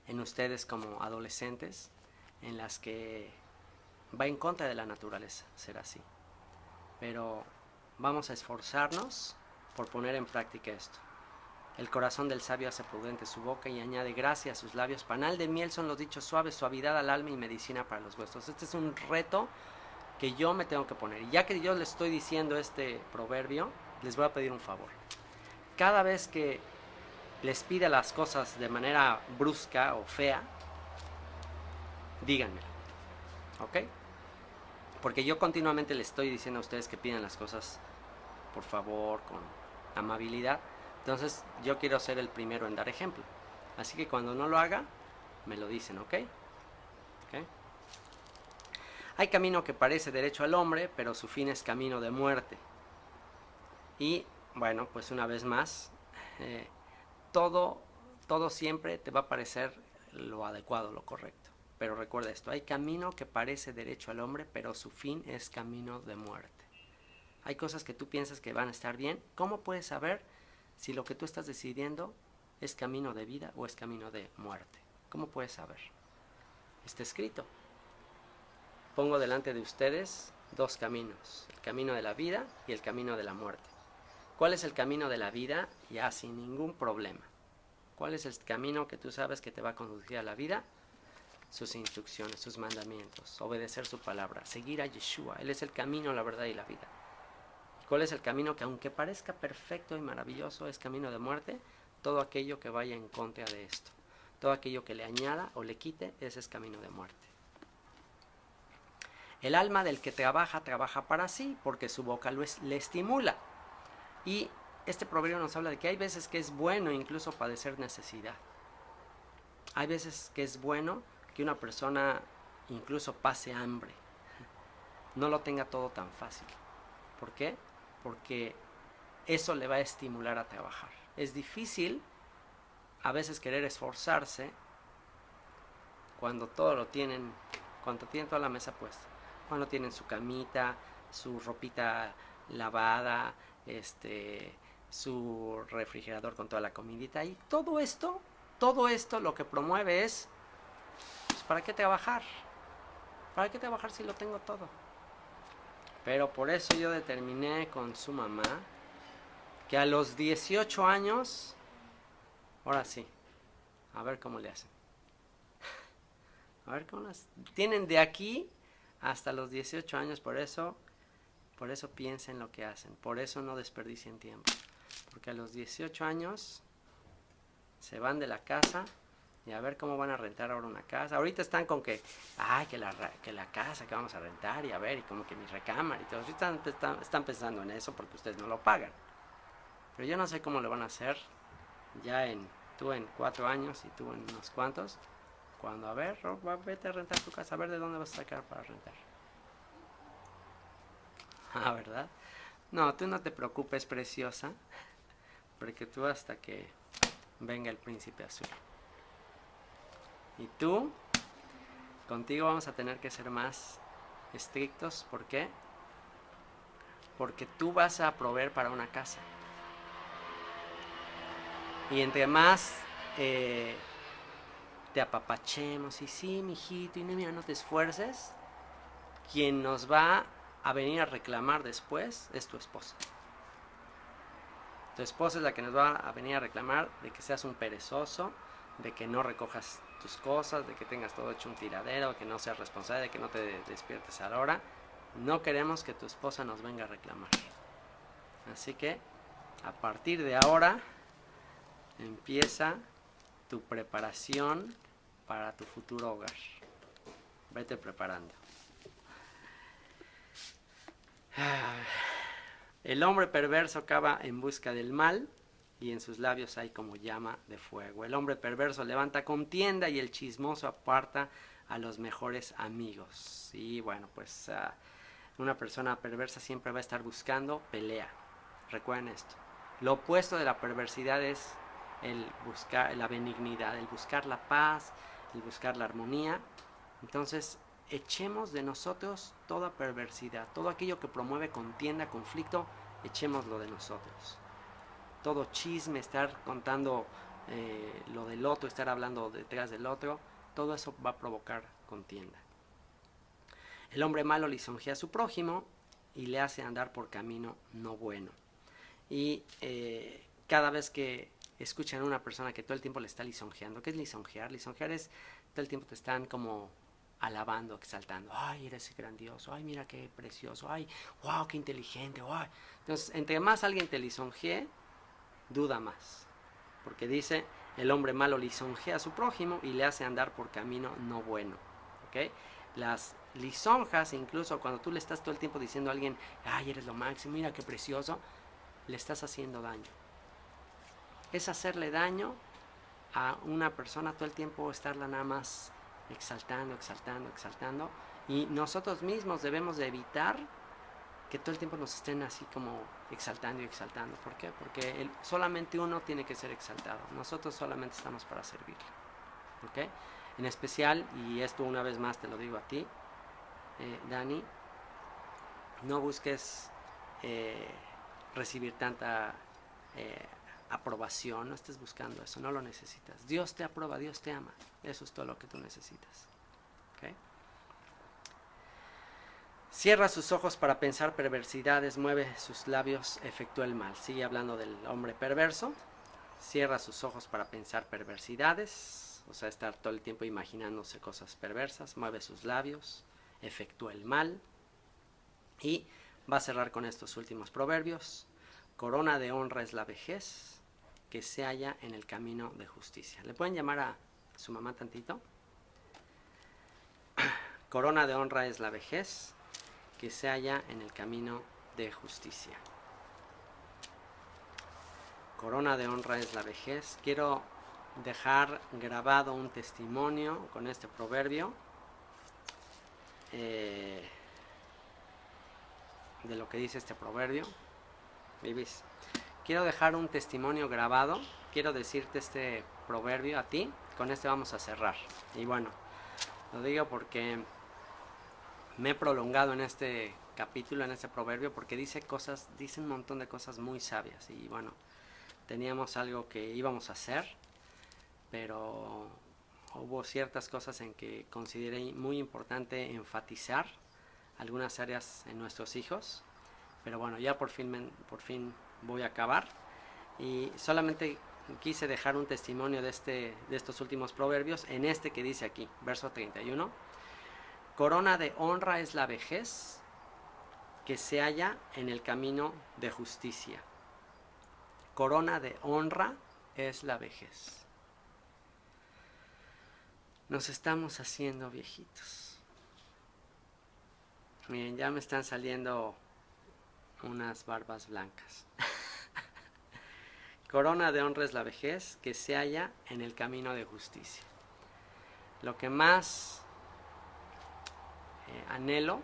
Speaker 1: en ustedes como adolescentes en las que va en contra de la naturaleza ser así. Pero vamos a esforzarnos por poner en práctica esto. El corazón del sabio hace prudente su boca y añade gracia a sus labios. Panal de miel son los dichos suaves, suavidad al alma y medicina para los huesos. Este es un reto que yo me tengo que poner. Y ya que yo les estoy diciendo este proverbio, les voy a pedir un favor. Cada vez que les pida las cosas de manera brusca o fea, díganmelo, ¿ok? Porque yo continuamente les estoy diciendo a ustedes que pidan las cosas por favor, con amabilidad. Entonces yo quiero ser el primero en dar ejemplo. Así que cuando no lo haga, me lo dicen, ¿ok? ¿Okay? Hay camino que parece derecho al hombre, pero su fin es camino de muerte. Y bueno, pues una vez más, todo siempre te va a parecer lo adecuado, lo correcto. Pero recuerda esto, hay camino que parece derecho al hombre, pero su fin es camino de muerte. Hay cosas que tú piensas que van a estar bien. ¿Cómo puedes saber si lo que tú estás decidiendo es camino de vida o es camino de muerte? ¿Cómo puedes saber? Está escrito. Pongo delante de ustedes dos caminos, el camino de la vida y el camino de la muerte. ¿Cuál es el camino de la vida? Ya sin ningún problema. ¿Cuál es el camino que tú sabes que te va a conducir a la vida? Sus instrucciones, sus mandamientos, obedecer su palabra, seguir a Yeshua. Él es el camino, la verdad y la vida. ¿Cuál es el camino que aunque parezca perfecto y maravilloso es camino de muerte? Todo aquello que vaya en contra de esto. Todo aquello que le añada o le quite, ese es camino de muerte. El alma del que trabaja, trabaja para sí, porque su boca le estimula. Y este proverbio nos habla de que hay veces que es bueno incluso padecer necesidad. Hay veces que es bueno que una persona incluso pase hambre. No lo tenga todo tan fácil. ¿Por qué? Porque eso le va a estimular a trabajar. Es difícil a veces querer esforzarse cuando todo lo tienen, cuando tienen toda la mesa puesta, cuando tienen su camita, su ropita lavada, su refrigerador con toda la comidita y todo esto lo que promueve es, pues, ¿para qué trabajar? ¿Para qué trabajar si lo tengo todo? Pero por eso yo determiné con su mamá que a los 18 años, ahora sí, a ver cómo le hacen. A ver cómo las tienen de aquí hasta los 18 años, por eso piensen lo que hacen, por eso no desperdicien tiempo. Porque a los 18 años se van de la casa y a ver cómo van a rentar ahora una casa. Ahorita están con que la casa que vamos a rentar y a ver, y como que mi recámara y todo. Están pensando en eso porque ustedes no lo pagan. Pero yo no sé cómo lo van a hacer ya tú en 4 años y tú en unos cuantos. Cuando, a ver, vete a rentar tu casa, a ver de dónde vas a sacar para rentar. Ah, ¿verdad? No, tú no te preocupes, preciosa, porque tú hasta que venga el príncipe azul. Y tú, contigo vamos a tener que ser más estrictos. ¿Por qué? Porque tú vas a proveer para una casa. Y entre más te apapachemos y sí, mijito, y no, mira, no te esfuerces, quien nos va a venir a reclamar después es tu esposa. Tu esposa es la que nos va a venir a reclamar de que seas un perezoso, de que no recojas tus cosas, de que tengas todo hecho un tiradero, de que no seas responsable, de que no te despiertes a la hora. No queremos que tu esposa nos venga a reclamar. Así que a partir de ahora empieza tu preparación para tu futuro hogar. Vete preparando. El hombre perverso cava en busca del mal y en sus labios hay como llama de fuego. El hombre perverso levanta contienda y el chismoso aparta a los mejores amigos. Y bueno, pues una persona perversa siempre va a estar buscando pelea. Recuerden esto. Lo opuesto de la perversidad es el buscar la benignidad, el buscar la paz, el buscar la armonía. Entonces, echemos de nosotros toda perversidad, todo aquello que promueve contienda, conflicto, echémoslo de nosotros. todo chisme, estar contando lo del otro, estar hablando detrás del otro, todo eso va a provocar contienda. El hombre malo lisonjea a su prójimo y le hace andar por camino no bueno. Y cada vez que escuchan a una persona que todo el tiempo le está lisonjeando, ¿qué es lisonjear? Lisonjear es todo el tiempo te están como alabando, exaltando. Ay, eres grandioso. Ay, mira qué precioso. Ay, wow, qué inteligente. Wow. Entonces, entre más alguien te lisonjee, duda más. Porque dice, el hombre malo lisonjea a su prójimo y le hace andar por camino no bueno. ¿Ok? Las lisonjas, incluso cuando tú le estás todo el tiempo diciendo a alguien, ay, eres lo máximo, mira qué precioso, le estás haciendo daño. Es hacerle daño a una persona todo el tiempo, estarla nada más exaltando, exaltando, exaltando. Y nosotros mismos debemos de evitar que todo el tiempo nos estén así como exaltando y exaltando. ¿Por qué? Porque solamente uno tiene que ser exaltado. Nosotros solamente estamos para servirle. ¿Ok? En especial, y esto una vez más te lo digo a ti, Dani, no busques recibir tanta aprobación, no estés buscando eso, no lo necesitas. Dios te aprueba, Dios te ama, eso es todo lo que tú necesitas. ¿Okay? Cierra sus ojos para pensar perversidades, mueve sus labios, efectúa el mal. Sigue hablando del hombre perverso. Cierra sus ojos para pensar perversidades, o sea, estar todo el tiempo imaginándose cosas perversas, mueve sus labios, efectúa el mal. Y va a cerrar con estos últimos proverbios. Corona de honra es la vejez que se halla en el camino de justicia. ¿Le pueden llamar a su mamá tantito? Corona de honra es la vejez que se halla en el camino de justicia. Corona de honra es la vejez. Quiero dejar grabado un testimonio con este proverbio de lo que dice este proverbio. ¿Vivis? Quiero dejar un testimonio grabado. Quiero decirte este proverbio a ti. Con este vamos a cerrar. Y bueno, lo digo porque me he prolongado en este capítulo, en este proverbio, porque dice un montón de cosas muy sabias. Y bueno, teníamos algo que íbamos a hacer, pero hubo ciertas cosas en que consideré muy importante enfatizar algunas áreas en nuestros hijos. Pero bueno, ya por fin voy a acabar. Y solamente quise dejar un testimonio de estos últimos proverbios en este que dice aquí, verso 31. Corona de honra es la vejez que se halla en el camino de justicia. Corona de honra es la vejez. Nos estamos haciendo viejitos. Miren, ya me están saliendo unas barbas blancas. Corona de honra es la vejez que se halla en el camino de justicia. Lo que más anhelo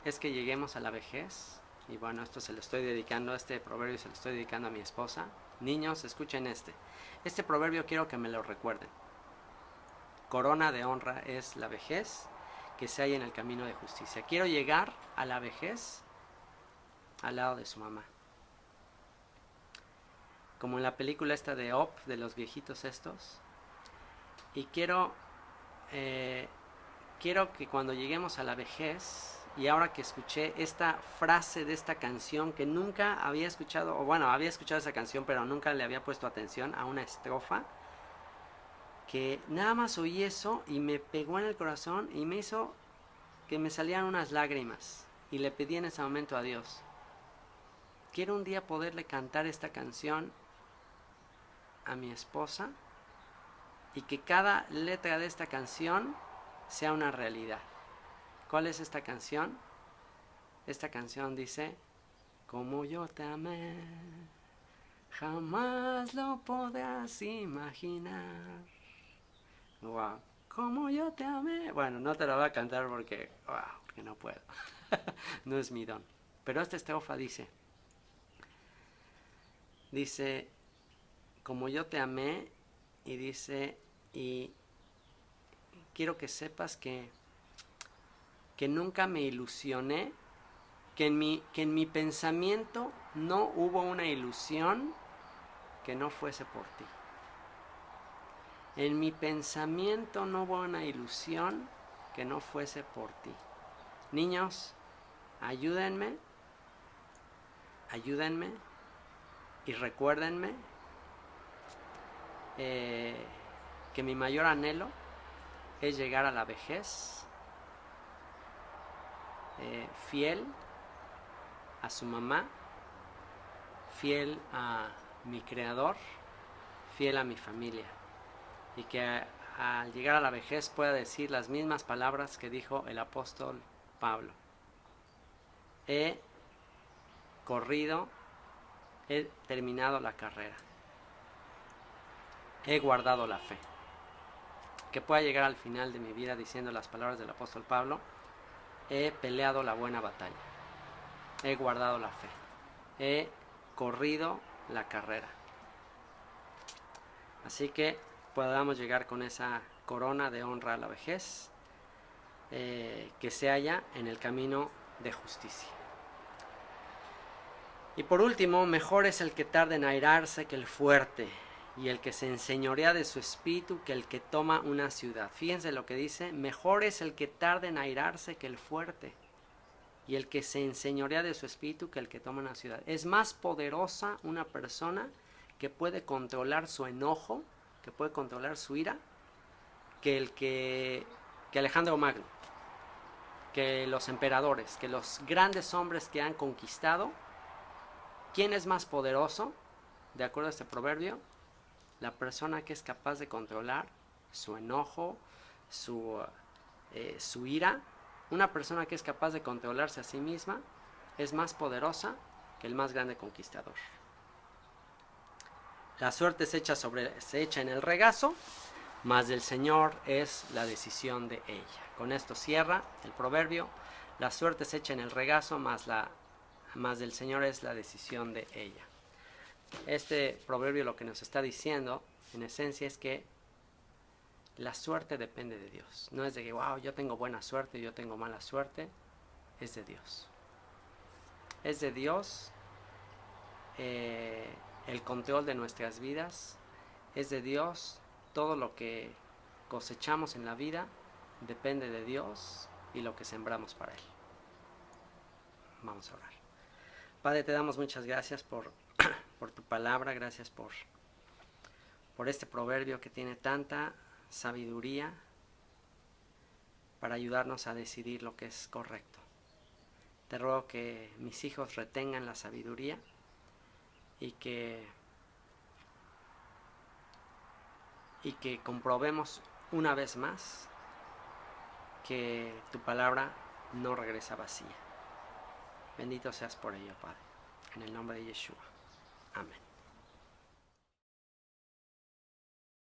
Speaker 1: es que lleguemos a la vejez. Y bueno, esto se lo estoy dedicando, este proverbio se lo estoy dedicando a mi esposa. Niños, escuchen este proverbio quiero que me lo recuerden. Corona de honra es la vejez que se halla en el camino de justicia. Quiero llegar a la vejez al lado de su mamá. Como en la película esta de Up, de los viejitos estos. Y quiero que cuando lleguemos a la vejez, y ahora que escuché esta frase de esta canción que nunca había escuchado, o bueno, había escuchado esa canción, pero nunca le había puesto atención a una estrofa, que nada más oí eso y me pegó en el corazón y me hizo que me salieran unas lágrimas. Y le pedí en ese momento a Dios, quiero un día poderle cantar esta canción a mi esposa y que cada letra de esta canción sea una realidad. ¿Cuál es esta canción? Esta canción dice, como yo te amé, jamás lo podrás imaginar. Wow, como yo te amé. Bueno, no te lo voy a cantar porque no puedo. No es mi don. Pero esta estrofa dice, como yo te amé, y dice, y quiero que sepas que nunca me ilusioné, que en mi pensamiento no hubo una ilusión que no fuese por ti. En mi pensamiento no hubo una ilusión que no fuese por ti. Niños, ayúdenme y recuérdenme que mi mayor anhelo es llegar a la vejez fiel a su mamá, fiel a mi creador, fiel a mi familia, y que al llegar a la vejez pueda decir las mismas palabras que dijo el apóstol Pablo: he corrido, he terminado la carrera, he guardado la fe. Que pueda llegar al final de mi vida diciendo las palabras del apóstol Pablo: he peleado la buena batalla, he guardado la fe, he corrido la carrera. Así que podamos llegar con esa corona de honra a la vejez, que se halla en el camino de justicia. Y por último, mejor es el que tarda en airarse que el fuerte, y el que se enseñorea de su espíritu que el que toma una ciudad. Fíjense lo que dice: mejor es el que tarda en airarse que el fuerte, y el que se enseñorea de su espíritu que el que toma una ciudad. Es más poderosa una persona que puede controlar su enojo, que puede controlar su ira, que Alejandro Magno, que los emperadores, que los grandes hombres que han conquistado. ¿Quién es más poderoso? De acuerdo a este proverbio, la persona que es capaz de controlar su enojo, su ira. Una persona que es capaz de controlarse a sí misma es más poderosa que el más grande conquistador. La suerte se echa en el regazo, mas del Señor es la decisión de ella. Con esto cierra el proverbio: la suerte se echa en el regazo, mas del Señor es la decisión de ella. Este proverbio lo que nos está diciendo, en esencia, es que la suerte depende de Dios. No es de que, wow, yo tengo buena suerte, yo tengo mala suerte. Es de Dios. Es de Dios el control de nuestras vidas. Es de Dios todo lo que cosechamos en la vida. Depende de Dios y lo que sembramos para Él. Vamos a orar. Padre, te damos muchas gracias por tu palabra. Gracias por este proverbio que tiene tanta sabiduría para ayudarnos a decidir lo que es correcto. Te ruego que mis hijos retengan la sabiduría y que comprobemos una vez más que tu palabra no regresa vacía. Bendito seas por ello, Padre. En el nombre de Yeshua. Amén.